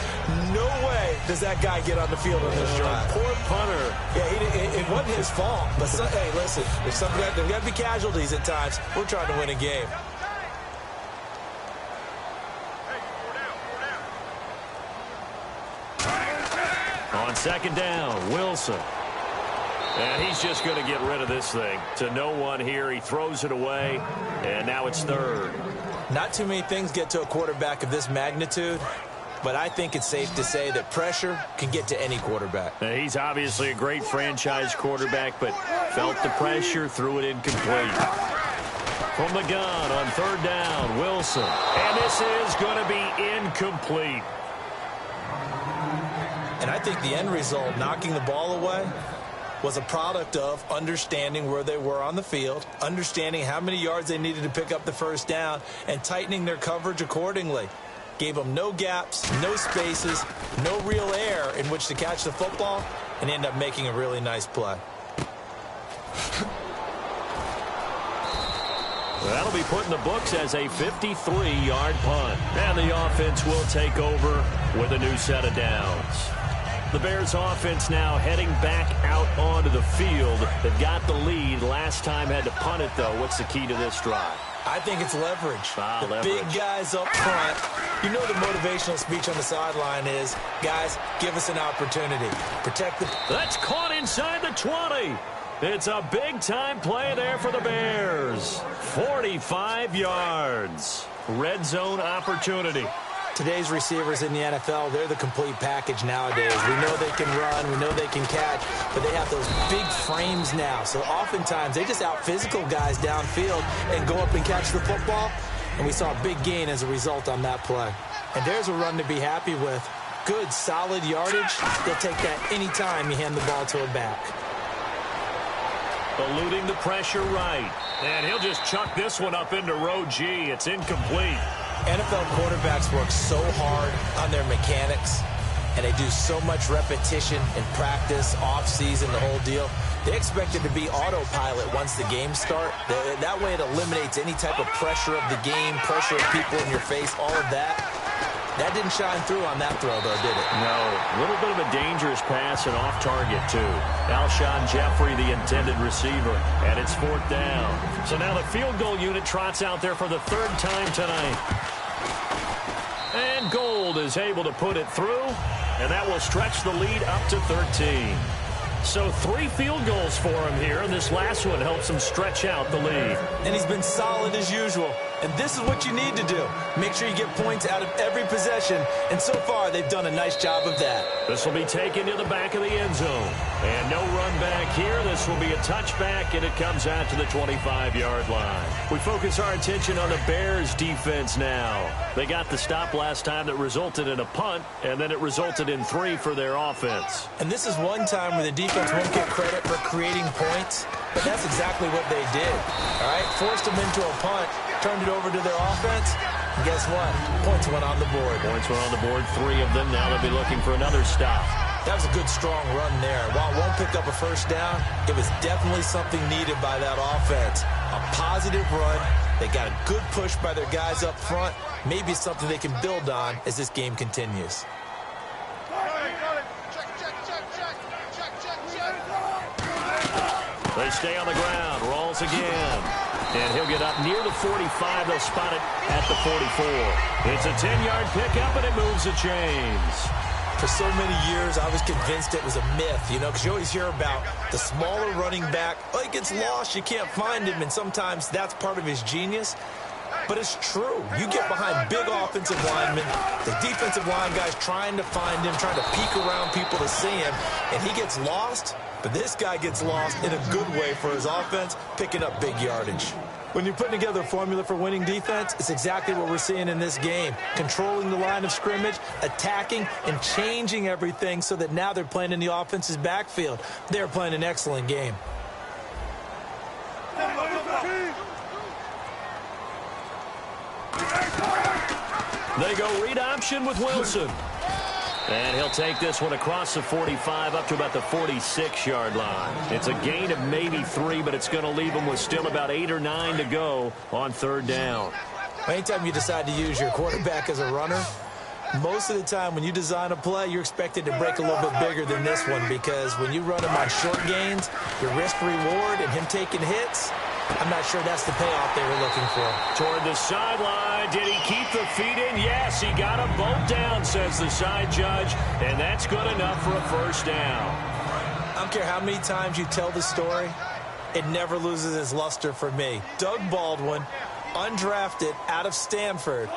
No way does that guy get on the field on this drive. Poor punter. Yeah, it wasn't his fault. But, hey, listen, there's got to be casualties at times. We're trying to win a game. On 2nd down, Wilson. And he's just going to get rid of this thing. To no one here. He throws it away, and now it's 3rd. Not too many things get to a quarterback of this magnitude, but I think it's safe to say that pressure can get to any quarterback. Now, he's obviously a great franchise quarterback, but felt the pressure, threw it incomplete. From the gun on 3rd down, Wilson. And this is going to be incomplete. And I think the end result, knocking the ball away, was a product of understanding where they were on the field, understanding how many yards they needed to pick up the first down, and tightening their coverage accordingly. Gave them no gaps, no spaces, no real air in which to catch the football, and end up making a really nice play. That'll be put in the books as a 53-yard punt. And the offense will take over with a new set of downs. The Bears offense now heading back out onto the field. They've got the lead. Last time had to punt it, though. What's the key to this drive? I think it's leverage. Leverage. Big guys up front. You know the motivational speech on the sideline is, guys, give us an opportunity. Protect the... That's caught inside the 20. It's a big-time play there for the Bears. 45 yards. Red zone opportunity. Today's receivers in the NFL, they're the complete package nowadays. We know they can run, we know they can catch, but they have those big frames now. So oftentimes they just out-physical guys downfield and go up and catch the football. And we saw a big gain as a result on that play. And there's a run to be happy with. Good, solid yardage. They'll take that anytime you hand the ball to a back. Eluding the pressure right. And he'll just chuck this one up into row G. It's incomplete. NFL quarterbacks work so hard on their mechanics, and they do so much repetition in practice, off-season, the whole deal. They expect it to be autopilot once the games start. That way it eliminates any type of pressure of the game, pressure of people in your face, all of that. That didn't shine through on that throw, though, did it? No. A little bit of a dangerous pass and off target, too. Alshon Jeffrey, the intended receiver, and it's 4th down. So now the field goal unit trots out there for the 3rd time tonight. And Gold is able to put it through, and that will stretch the lead up to 13. So 3 field goals for him here, and this last one helps him stretch out the lead. And he's been solid as usual. And this is what you need to do. Make sure you get points out of every possession. And so far, they've done a nice job of that. This will be taken to the back of the end zone. And no run back here. This will be a touchback, and it comes out to the 25-yard line. We focus our attention on the Bears defense now. They got the stop last time that resulted in a punt, and then it resulted in 3 for their offense. And this is one time where the defense won't get credit for creating points, but that's exactly what they did. All right, forced them into a punt, turned it over to their offense, and guess what? Points went on the board. Points went on the board, 3 of them. Now they'll be looking for another stop. That was a good, strong run there. While it won't pick up a first down, it was definitely something needed by that offense. A positive run. They got a good push by their guys up front. Maybe something they can build on as this game continues. They stay on the ground. Rawls again. And he'll get up near the 45. They'll spot it at the 44. It's a 10-yard pickup, and it moves the chains. For so many years, I was convinced it was a myth, you know, because you always hear about the smaller running back. Oh, he gets lost. You can't find him, and sometimes that's part of his genius. But it's true. You get behind big offensive linemen, the defensive line guys trying to find him, trying to peek around people to see him, and he gets lost. But this guy gets lost in a good way for his offense, picking up big yardage. When you're putting together a formula for winning defense, it's exactly what we're seeing in this game. Controlling the line of scrimmage, attacking, and changing everything so that now they're playing in the offense's backfield. They're playing an excellent game. They go read option with Wilson. And he'll take this one across the 45 up to about the 46-yard line. It's a gain of maybe 3, but it's going to leave them with still about 8 or 9 to go on 3rd down. Anytime you decide to use your quarterback as a runner, most of the time when you design a play, you're expected to break a little bit bigger than this one, because when you run him on short gains, your risk-reward and him taking hits, I'm not sure that's the payoff they were looking for. Toward the sideline. Did he keep the feet in? Yes, he got them both down, says the side judge, and that's good enough for a 1st down. I don't care how many times you tell the story, it never loses its luster for me. Doug Baldwin, undrafted out of Stanford,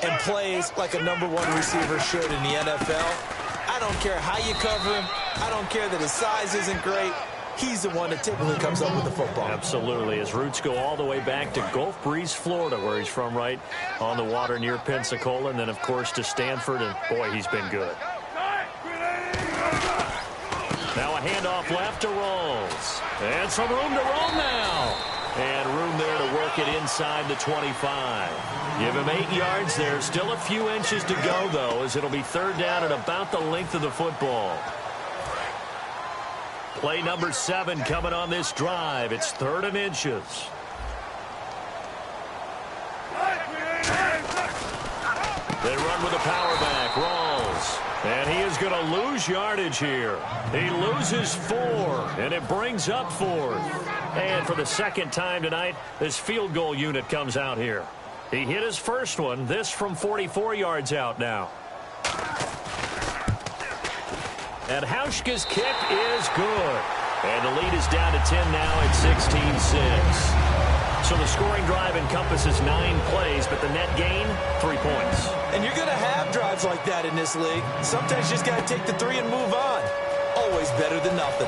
and plays like a #1 receiver should in the NFL. I don't care how you cover him. I don't care that his size isn't great. He's the one that typically comes up with the football. Absolutely. His roots go all the way back to Gulf Breeze, Florida, where he's from, right on the water near Pensacola, and then, of course, to Stanford, and, boy, he's been good. handoff left to Rolls. And some room to roll now. And room there to work it inside the 25. Give him 8 yards there. Still a few inches to go, though, as it'll be third down at about the length of the football. Play number 7 coming on this drive. It's 3rd and inches. They run with a power back. Rolls. And he is going to lose yardage here. He loses 4, and it brings up 4th. And for the second time tonight, this field goal unit comes out here. He hit his first one. This from 44 yards out now. And Hauschka's kick is good. And the lead is down to 10 now at 16-6. So the scoring drive encompasses 9 plays, but the net gain, 3 points. And you're going to have drives like that in this league. Sometimes you just got to take the 3 and move on. Always better than nothing.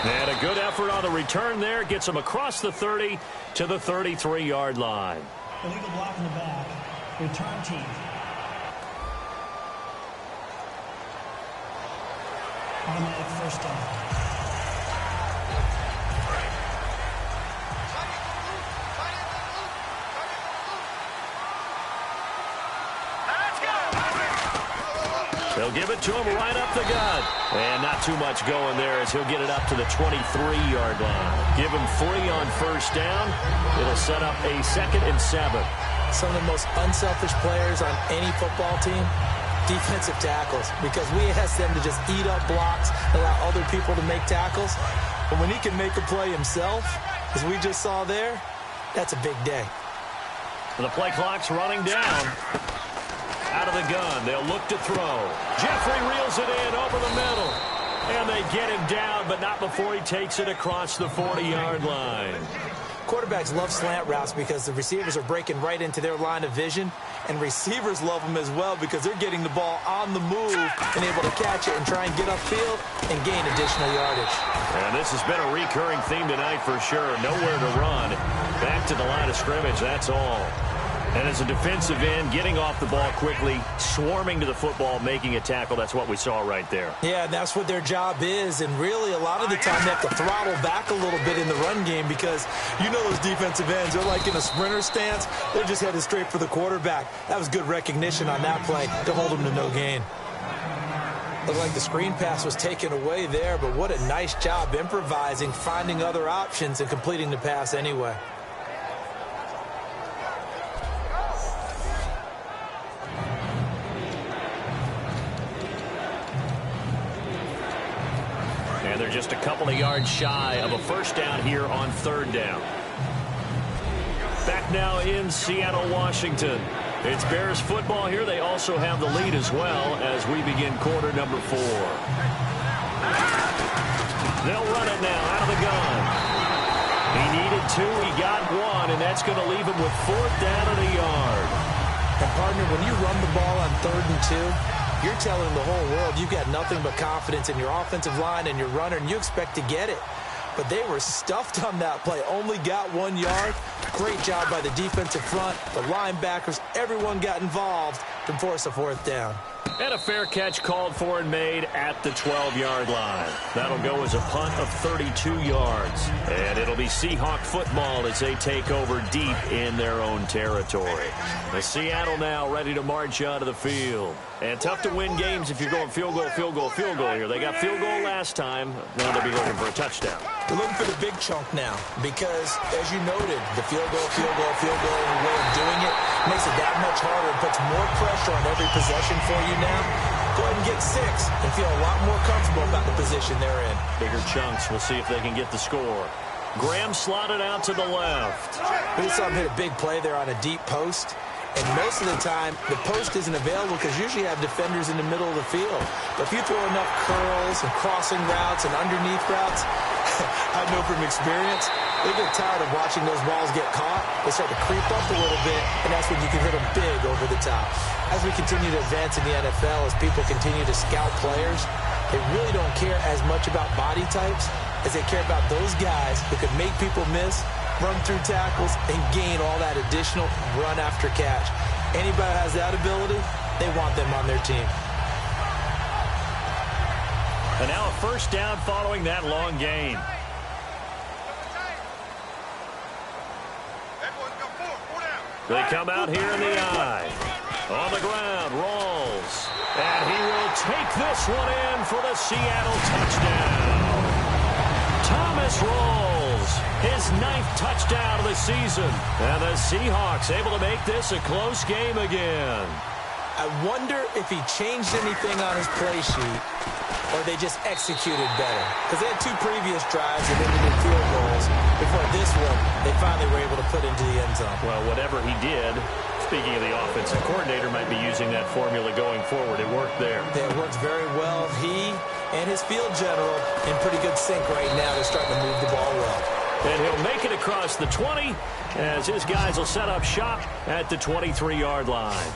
And a good effort on the return there. Gets him across the 30 to the 33-yard line. Illegal block in the back. Return team. Automatic first down. They'll give it to him right up the gut. And not too much going there as he'll get it up to the 23-yard line. Give him 3 on first down. It'll set up a 2nd and 7. Some of the most unselfish players on any football team, defensive tackles, because we ask them to just eat up blocks, allow other people to make tackles. But when he can make a play himself, as we just saw there, that's a big day. The play clock's running down. Out of the gun, they'll look to throw. Jeffrey reels it in over the middle. And they get him down, but not before he takes it across the 40-yard line. Quarterbacks love slant routes because the receivers are breaking right into their line of vision, and receivers love them as well because they're getting the ball on the move and able to catch it and try and get upfield and gain additional yardage. And this has been a recurring theme tonight for sure. Nowhere to run. Back to the line of scrimmage, that's all. And as a defensive end, getting off the ball quickly, swarming to the football, making a tackle, that's what we saw right there. Yeah, and that's what their job is. And really, a lot of the time, they have to throttle back a little bit in the run game because you know those defensive ends, they're like in a sprinter stance. They're just headed straight for the quarterback. That was good recognition on that play to hold them to no gain. Looked like the screen pass was taken away there, but what a nice job improvising, finding other options, and completing the pass anyway. And they're just a couple of yards shy of a first down here on 3rd down. Back now in Seattle, Washington. It's Bears football here. They also have the lead as well as we begin quarter number 4. They'll run it now out of the gun. He needed 2. He got 1, and that's going to leave him with 4th down and a yard. And, partner, when you run the ball on 3rd and 2, you're telling the whole world you've got nothing but confidence in your offensive line and your runner, and you expect to get it. But they were stuffed on that play, only got 1 yard. Great job by the defensive front, the linebackers, everyone got involved to force a 4th down. And a fair catch called for and made at the 12-yard line. That'll go as a punt of 32 yards. And it'll be Seahawk football as they take over deep in their own territory. The Seattle now ready to march out of the field. And tough to win games if you're going field goal, field goal, field goal here. They got field goal last time. Now they'll be looking for a touchdown. They're looking for the big chunk now because, as you noted, the field goal, way of doing it makes it that much harder and puts more pressure on every possession for you now. Go ahead and get 6 and feel a lot more comfortable about the position they're in. Bigger chunks. We'll see if they can get the score. Graham slotted out to the left. We saw him hit a big play there on a deep post. And most of the time, the post isn't available because usually you have defenders in the middle of the field. But if you throw enough curls and crossing routes and underneath routes, I know from experience, they get tired of watching those balls get caught. They start to creep up a little bit, and that's when you can hit them big over the top. As we continue to advance in the NFL, as people continue to scout players, they really don't care as much about body types as they care about those guys who can make people miss, run through tackles, and gain all that additional run after catch. Anybody who has that ability, they want them on their team. And now a first down following that long gain. They come out here in the eye. On the ground, Rawls. And he will take this one in for the Seattle touchdown. Thomas Rawls, his 9th touchdown of the season. And the Seahawks able to make this a close game again. I wonder if he changed anything on his play sheet or they just executed better. Because they had 2 previous drives that ended in field goals. Before this one, they finally were able to put into the end zone. Well, whatever he did, speaking of the offensive coordinator, might be using that formula going forward. It worked there. It worked very well. He and his field general in pretty good sync right now. They're starting to move the ball well. And he'll make it across the 20 as his guys will set up shop at the 23-yard line.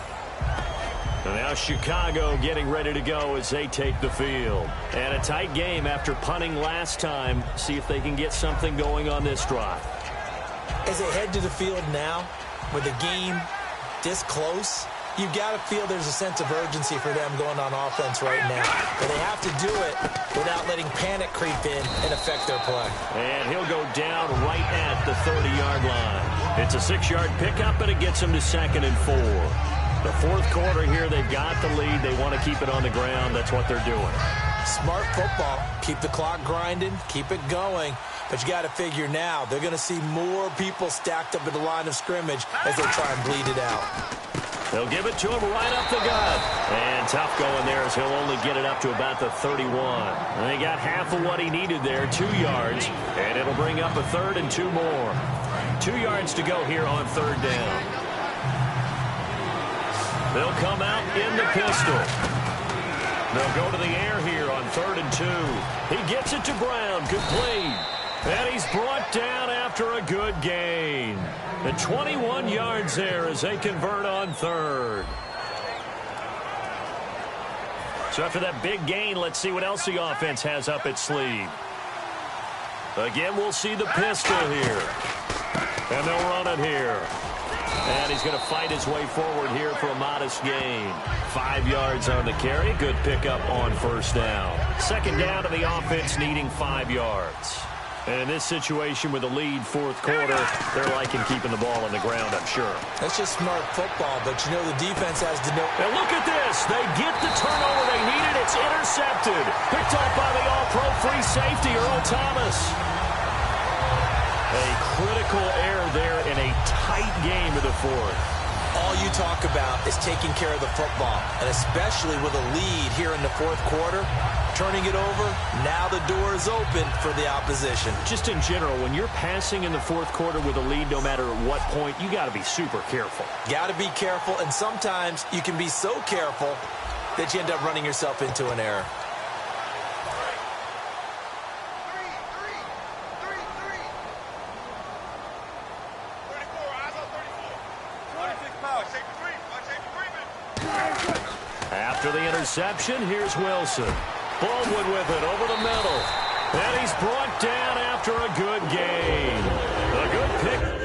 And now Chicago getting ready to go as they take the field. And a tight game after punting last time. See if they can get something going on this drive. As they head to the field now, with the game this close, you've got to feel there's a sense of urgency for them going on offense right now. But they have to do it without letting panic creep in and affect their play. And he'll go down right at the 30-yard line. It's a 6-yard pickup, and it gets them to 2nd and 4. The 4th quarter here, they've got the lead. They want to keep it on the ground. That's what they're doing. Smart football. Keep the clock grinding. Keep it going. But you got to figure now, they're going to see more people stacked up at the line of scrimmage as they try and bleed it out. They'll give it to him right up the gut. And tough going there as he'll only get it up to about the 31. And they got half of what he needed there, 2 yards. And it'll bring up a 3rd and 2 more. 2 yards to go here on 3rd down. They'll come out in the pistol. They'll go to the air here on 3rd and 2. He gets it to Brown, complete. And he's brought down after a good gain. And 21 yards there as they convert on 3rd. So after that big gain, let's see what else the offense has up its sleeve. Again, we'll see the pistol here. And they'll run it here. And he's going to fight his way forward here for a modest gain. 5 yards on the carry. Good pickup on 1st down. 2nd down to the offense needing 5 yards. And in this situation with a lead 4th quarter, they're liking keeping the ball on the ground, I'm sure. That's just smart football, but you know the defense has to know. And look at this. They get the turnover they needed. It's intercepted. Picked off by the all-pro free safety, Earl Thomas. A critical error there in a tight game of the 4th. All you talk about is taking care of the football, and especially with a lead here in the 4th quarter, turning it over, now the door is open for the opposition. Just in general, when you're passing in the 4th quarter with a lead, no matter at what point, you got to be super careful. Got to be careful, and sometimes you can be so careful that you end up running yourself into an error. After the interception, here's Wilson. Baldwin with it over the middle. And he's brought down after a good gain. A good pick.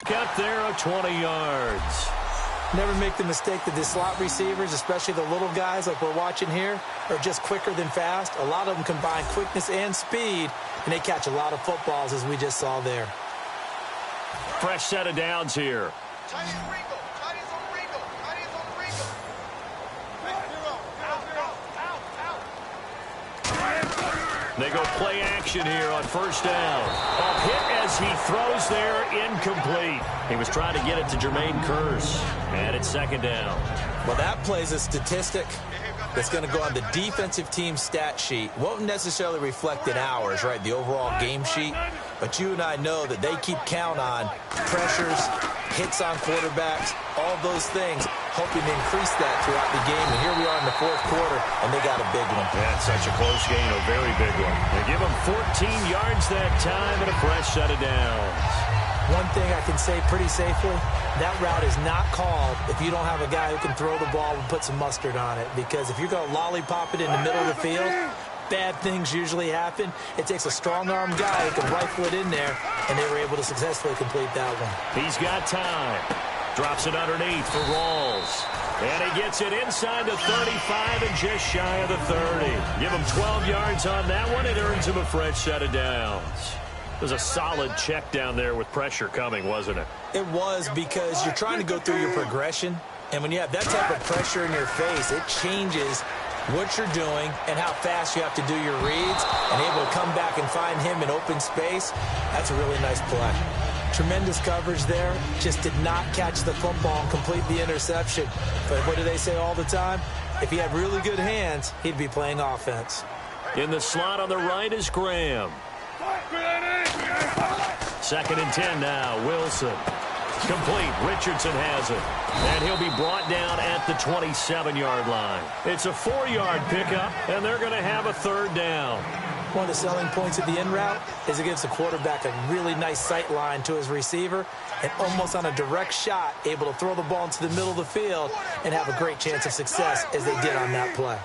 pickup there of 20 yards. Never make the mistake that the slot receivers, especially the little guys like we're watching here, are just quicker than fast. A lot of them combine quickness and speed, and they catch a lot of footballs, as we just saw there. Fresh set of downs here. They go play action here on first down. A hit as he throws there, incomplete. He was trying to get it to Jermaine Kearse. And it's second down. Well, that plays a statistic that's going to go on the defensive team stat sheet. Won't necessarily reflect in ours, right, the overall game sheet. But you and I know that they keep count on pressures, hits on quarterbacks, all those things, hoping to increase that throughout the game. And here we are in the fourth quarter, and they got a big one. Yeah, it's such a close game, a very big one. They give them 14 yards that time and a fresh set of downs. One thing I can say pretty safely, that route is not called if you don't have a guy who can throw the ball and put some mustard on it. Because if you're going to lollipop it in the middle of the field, bad things usually happen. It takes a strong-arm guy who can rifle it in there, and they were able to successfully complete that one. He's got time. Drops it underneath for Rawls. And he gets it inside the 35 and just shy of the 30. Give him 12 yards on that one. It earns him a fresh set of downs. It was a solid check down there with pressure coming, wasn't it? It was, because you're trying to go through your progression, and when you have that type of pressure in your face, it changes what you're doing and how fast you have to do your reads, and able to come back and find him in open space. That's a really nice play. Tremendous coverage there. Just did not catch the football and complete the interception. But what do they say all the time? If he had really good hands, he'd be playing offense. In the slot on the right is Graham. Second and 10 now. Wilson. Complete. Richardson has it. And he'll be brought down at the 27-yard line. It's a 4-yard pickup, and they're going to have a third down. One of the selling points of the in route is it gives the quarterback a really nice sight line to his receiver, and almost on a direct shot, able to throw the ball into the middle of the field and have a great chance of success as they did on that play.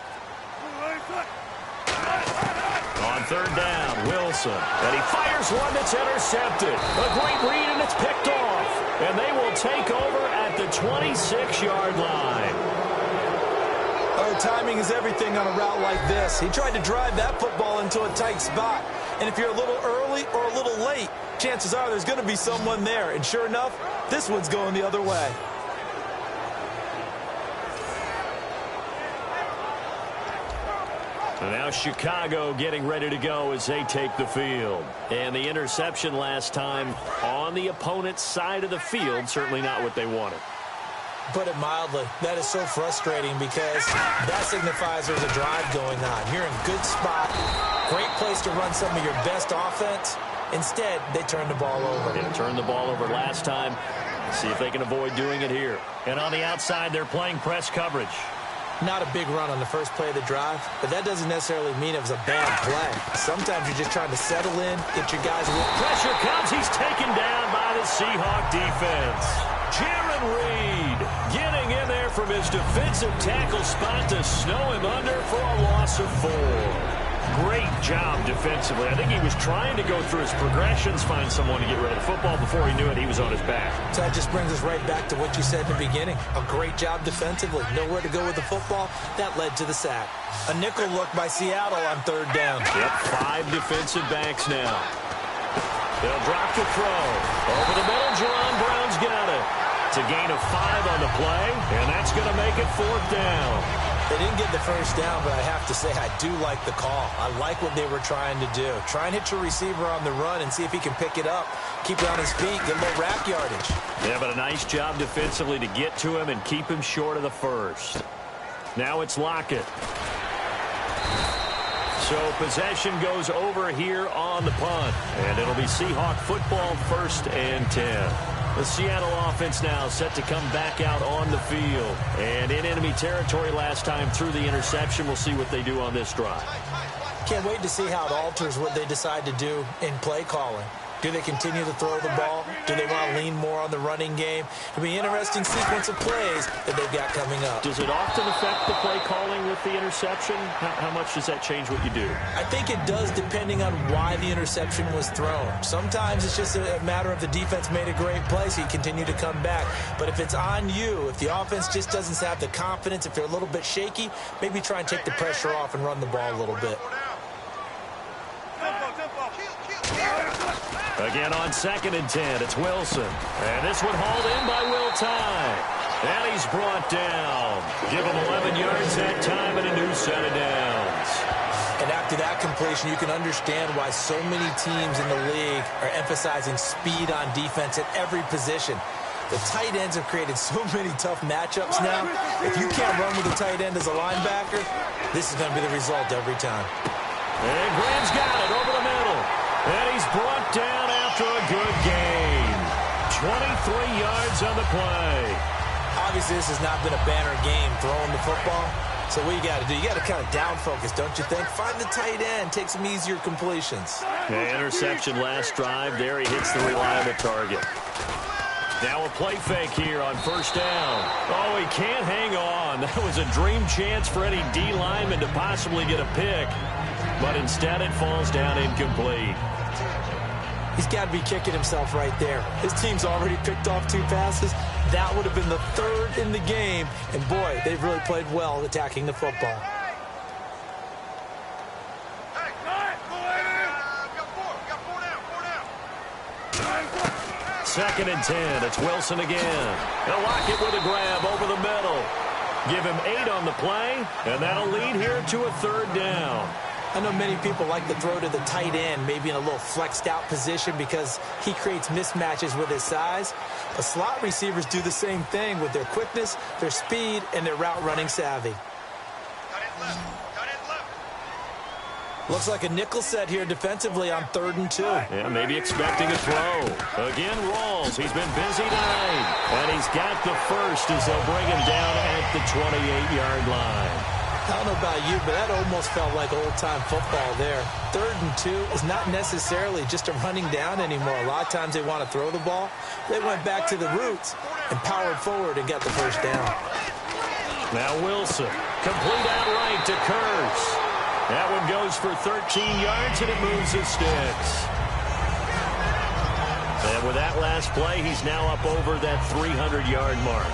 On third down, Wilson. And he fires one that's intercepted. A great read, and it's picked off. And they will take over at the 26-yard line. Oh, timing is everything on a route like this. He tried to drive that football into a tight spot. And if you're a little early or a little late, chances are there's going to be someone there. And sure enough, this one's going the other way. So now Chicago getting ready to go as they take the field. And the interception last time on the opponent's side of the field, certainly not what they wanted. Put it mildly, that is so frustrating, because that signifies there's a drive going on. You're in good spot, great place to run some of your best offense. Instead, they turn the ball over. They turned the ball over last time. See if they can avoid doing it here. And on the outside, they're playing press coverage. Not a big run on the first play of the drive, but that doesn't necessarily mean it was a bad play. Sometimes you're just trying to settle in, get your guys with. Pressure comes. He's taken down by the Seahawk defense. Jaron Reed getting in there from his defensive tackle spot to snow him under for a loss of 4. Great job defensively. I think he was trying to go through his progressions, find someone to get rid of the football. Before he knew it, he was on his back. So that just brings us right back to what you said in the beginning. A great job defensively. Nowhere to go with the football. That led to the sack. A nickel look by Seattle on third down. Yep, 5 defensive backs now. They'll drop the throw. Over the middle, Jerron Brown's got it. It's a gain of 5 on the play, and that's going to make it 4th down. They didn't get the first down, but I have to say I do like the call. I like what they were trying to do. Try and hit your receiver on the run and see if he can pick it up. Keep it on his feet, get a little rack yardage. Yeah, but a nice job defensively to get to him and keep him short of the first. Now it's Lockett. So possession goes over here on the punt. And it'll be Seahawk football, 1st and 10. The Seattle offense now set to come back out on the field. And in enemy territory last time through the interception. We'll see what they do on this drive. Can't wait to see how it alters what they decide to do in play calling. Do they continue to throw the ball? Do they want to lean more on the running game? It'll be an interesting sequence of plays that they've got coming up. Does it often affect the play calling with the interception? How much does that change what you do? I think it does, depending on why the interception was thrown. Sometimes it's just a matter of the defense made a great play, so you continue to come back. But if it's on you, if the offense just doesn't have the confidence, if they're a little bit shaky, maybe try and take the pressure off and run the ball a little bit. Again on 2nd and 10, it's Wilson. And this one hauled in by Will Tye. And he's brought down. Give him 11 yards that time and a new set of downs. And after that completion, you can understand why so many teams in the league are emphasizing speed on defense at every position. The tight ends have created so many tough matchups now. If you can't run with a tight end as a linebacker, this is going to be the result every time. And Graham's got it over the middle. And he's brought down after a good gain. 23 yards on the play. Obviously, this has not been a banner game throwing the football. So what you got to do, you got to kind of down focus, don't you think? Find the tight end, take some easier completions. Okay, interception last drive. There he hits the reliable target. Now a play fake here on 1st down. Oh, he can't hang on. That was a dream chance for any D lineman to possibly get a pick. But instead it falls down incomplete. He's got to be kicking himself right there. His team's already picked off 2 passes. That would have been the 3rd in the game. And, boy, they've really played well attacking the football. Second and 10. It's Wilson again. They'll lock it with a grab over the middle. Give him 8 on the play, and that'll lead here to a 3rd down. I know many people like to throw to the tight end, maybe in a little flexed out position because he creates mismatches with his size. But slot receivers do the same thing with their quickness, their speed, and their route running savvy. Looks like a nickel set here defensively on 3rd and 2. Yeah, maybe expecting a throw. Again, Rawls. He's been busy tonight. And he's got the first as they'll bring him down at the 28-yard line. I don't know about you, but that almost felt like old-time football there. 3rd and 2 is not necessarily just a running down anymore. A lot of times they want to throw the ball. They went back to the roots and powered forward and got the first down. Now Wilson, complete out right to Kurtz. That one goes for 13 yards, and it moves his sticks. And with that last play, he's now up over that 300-yard mark.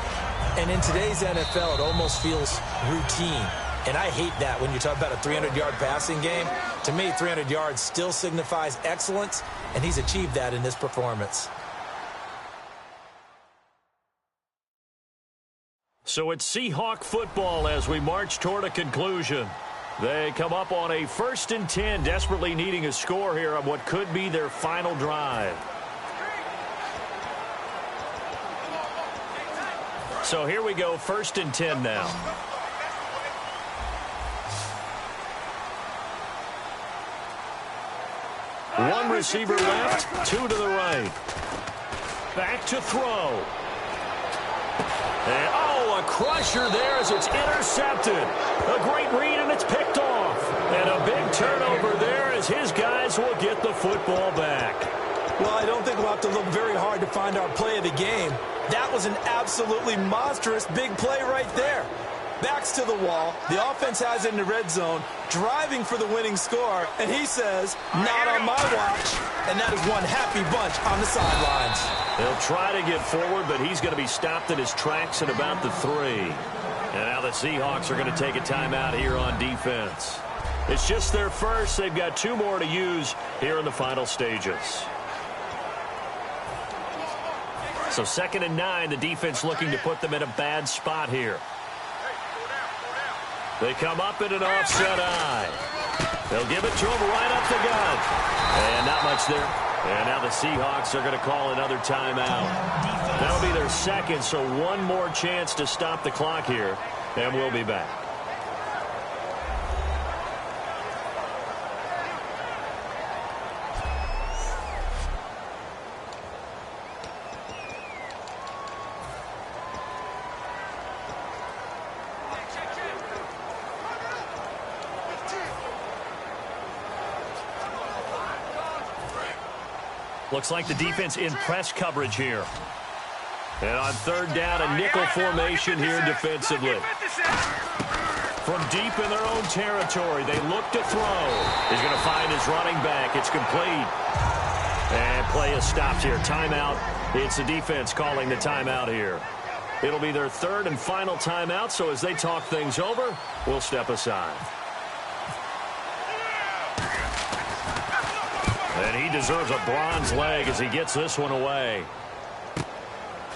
And in today's NFL, it almost feels routine. And I hate that when you talk about a 300-yard passing game. To me, 300 yards still signifies excellence, and he's achieved that in this performance. So it's Seahawk football as we march toward a conclusion. They come up on a 1st and 10, desperately needing a score here on what could be their final drive. So here we go, 1st and 10 now. One receiver left, 2 to the right. Back to throw. And, a crusher there as it's intercepted. A great read, and it's picked off. And a big turnover there as his guys will get the football back. Well, I don't think we'll have to look very hard to find our play of the game. That was an absolutely monstrous big play right there. Backs to the wall. The offense has it in the red zone, driving for the winning score, and he says, not on my watch. And that is one happy bunch on the sidelines. They'll try to get forward, but he's going to be stopped in his tracks at about the 3. And now the Seahawks are going to take a timeout here on defense. It's just their first. They've got 2 more to use here in the final stages. So 2nd and 9, the defense looking to put them in a bad spot here. They come up in an offset eye. They'll give it to him right up the gut. And not much there. And now the Seahawks are going to call another timeout. That'll be their 2nd, so 1 more chance to stop the clock here. And we'll be back. Looks like the defense in press coverage here. And on third down, a nickel formation here defensively. From deep in their own territory, they look to throw. He's going to find his running back. It's complete. And play is stopped here. Timeout. It's the defense calling the timeout here. It'll be their third and final timeout, so as they talk things over, we'll step aside. And he deserves a bronze leg as he gets this one away.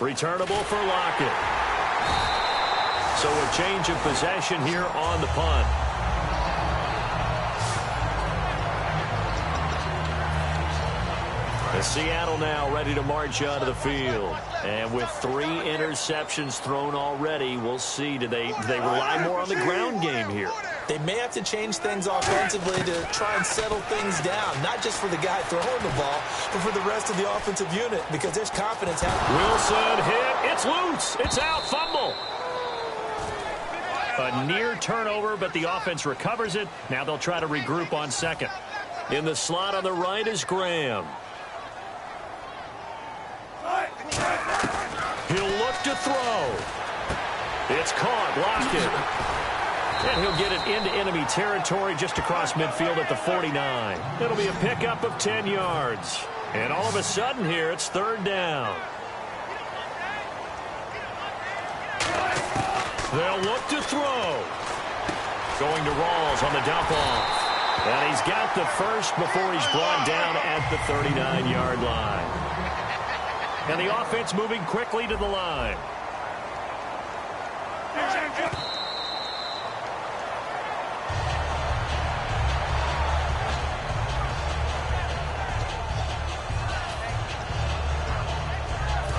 Returnable for Lockett. So a change of possession here on the punt. And Seattle now ready to march out of the field. And with 3 interceptions thrown already, we'll see. Do they rely more on the ground game here? They may have to change things offensively to try and settle things down, not just for the guy throwing the ball, but for the rest of the offensive unit, because there's confidence happening. Wilson hit. It's loose. It's out. Fumble. A near turnover, but the offense recovers it. Now they'll try to regroup on second. In the slot on the right is Graham. He'll look to throw. It's caught. Lockett. And he'll get it into enemy territory just across midfield at the 49. It'll be a pickup of 10 yards. And all of a sudden here, it's third down. They'll look to throw. Going to Rawls on the dump off. And he's got the first before he's brought down at the 39-yard line. And the offense moving quickly to the line.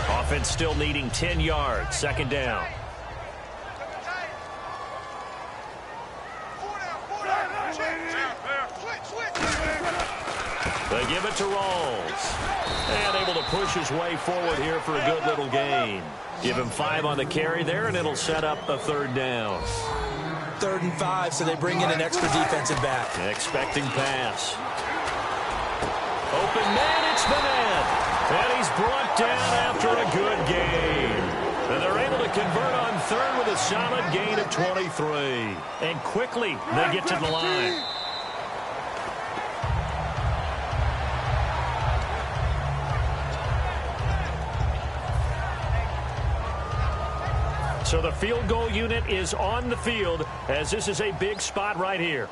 Offense still needing 10 yards. Second down. They give it to Rawls. And able to push his way forward here for a good little gain. Give him 5 on the carry there, and it'll set up a third down. 3rd and 5, so they bring in an extra defensive back. Expecting pass. Open man, it's Madden. And he's brought down after a good game. And they're able to convert on third with a solid gain of 23. And quickly, they get to the line. So the field goal unit is on the field as this is a big spot right here.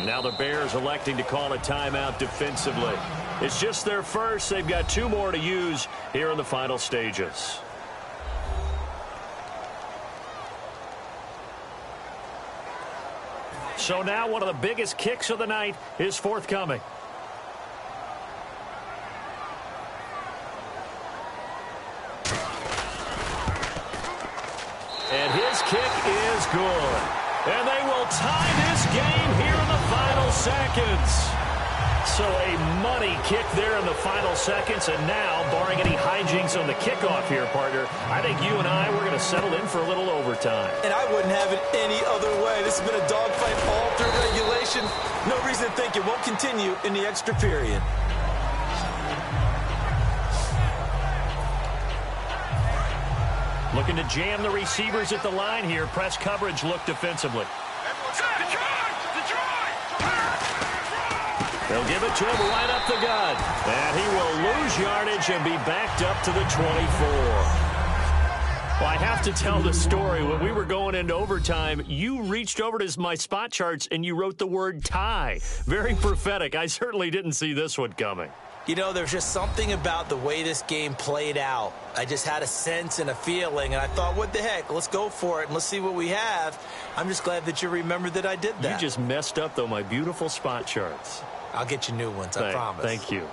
Now the Bears electing to call a timeout defensively. It's just their first. They've got 2 more to use here in the final stages. So now one of the biggest kicks of the night is forthcoming. And his kick is good. And they will tie this game here in the final seconds. So a money kick there in the final seconds. And now, barring any hijinks on the kickoff here, partner, I think you and I, we're going to settle in for a little overtime. And I wouldn't have it any other way. This has been a dogfight all through regulation. No reason to think it won't continue in the extra period. Looking to jam the receivers at the line here. Press coverage look defensively. They'll give it to him right up the gut. And he will lose yardage and be backed up to the 24. Well, I have to tell the story. When we were going into overtime, you reached over to my spot charts and you wrote the word tie. Very prophetic. I certainly didn't see this one coming. You know, there's just something about the way this game played out. I just had a sense and a feeling, and I thought, what the heck, let's go for it, and let's see what we have. I'm just glad that you remembered that I did that. You just messed up, though, my beautiful spot charts. I'll get you new ones, I promise. Thank you.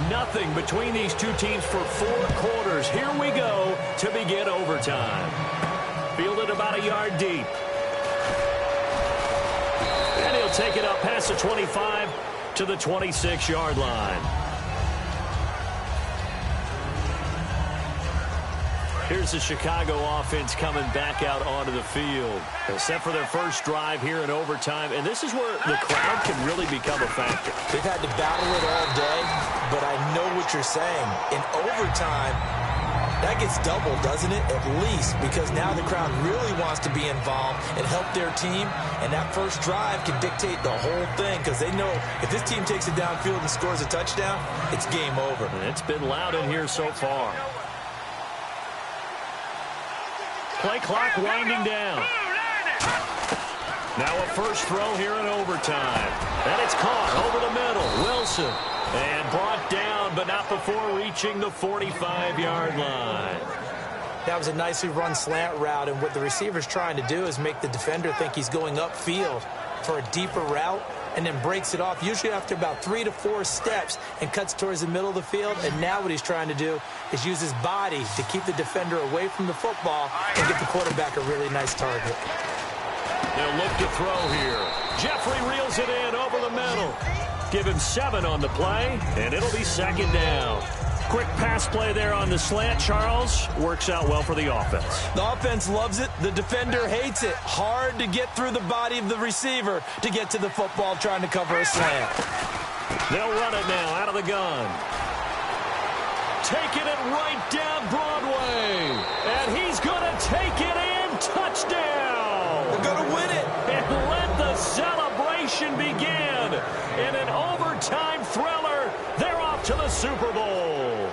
Nothing between these two teams for 4 quarters. Here we go to begin overtime. Fielded about a yard deep. And he'll take it up past the 25 to the 26-yard line. Here's the Chicago offense coming back out onto the field. They're set for their first drive here in overtime, and this is where the crowd can really become a factor. They've had to battle it all day, but I know what you're saying. In overtime, that gets doubled, doesn't it? At least, because now the crowd really wants to be involved and help their team, and that first drive can dictate the whole thing because they know if this team takes it downfield and scores a touchdown, it's game over. And it's been loud in here so far. Play clock winding down. Now a first throw here in overtime. And it's caught over the middle. Wilson. And brought down, but not before reaching the 45-yard line. That was a nicely run slant route, and what the receiver's trying to do is make the defender think he's going upfield for a deeper route, and then breaks it off, usually after about 3 to 4 steps, and cuts towards the middle of the field. And now what he's trying to do is use his body to keep the defender away from the football and get the quarterback a really nice target. They'll look to throw here. Jeffrey reels it in over the middle. Give him 7 on the play, and it'll be second down. Quick pass play there on the slant, Charles. Works out well for the offense. The offense loves it. The defender hates it. Hard to get through the body of the receiver to get to the football trying to cover a slant. They'll run it now out of the gun. Taking it right down Broadway. And he's going to take it in. Touchdown. They're going to win it. And let the celebration begin. In an overtime thriller, they're off to the Super Bowl.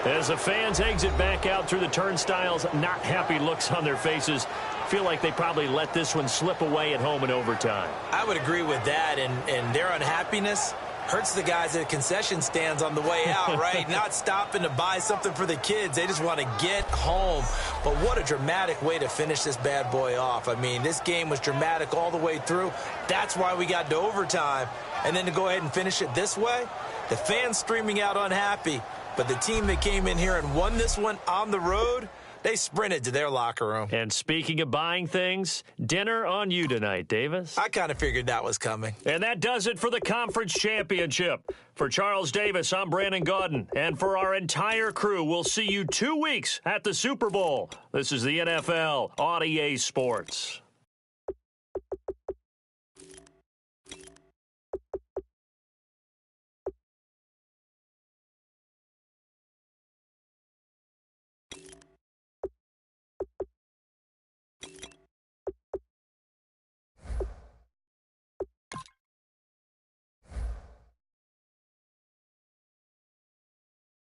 As the fans exit back out through the turnstiles, not happy looks on their faces. Feel like they probably let this one slip away at home in overtime. I would agree with that, and their unhappiness hurts the guys at the concession stands on the way out, right? Not stopping to buy something for the kids. They just want to get home. But what a dramatic way to finish this bad boy off. I mean, this game was dramatic all the way through. That's why we got to overtime. And then to go ahead and finish it this way, the fans streaming out unhappy. But the team that came in here and won this one on the road, they sprinted to their locker room. And speaking of buying things, dinner on you tonight, Davis. I kind of figured that was coming. And that does it for the conference championship. For Charles Davis, I'm Brandon Gaudin. And for our entire crew, we'll see you 2 weeks at the Super Bowl. This is the NFL on EA Sports.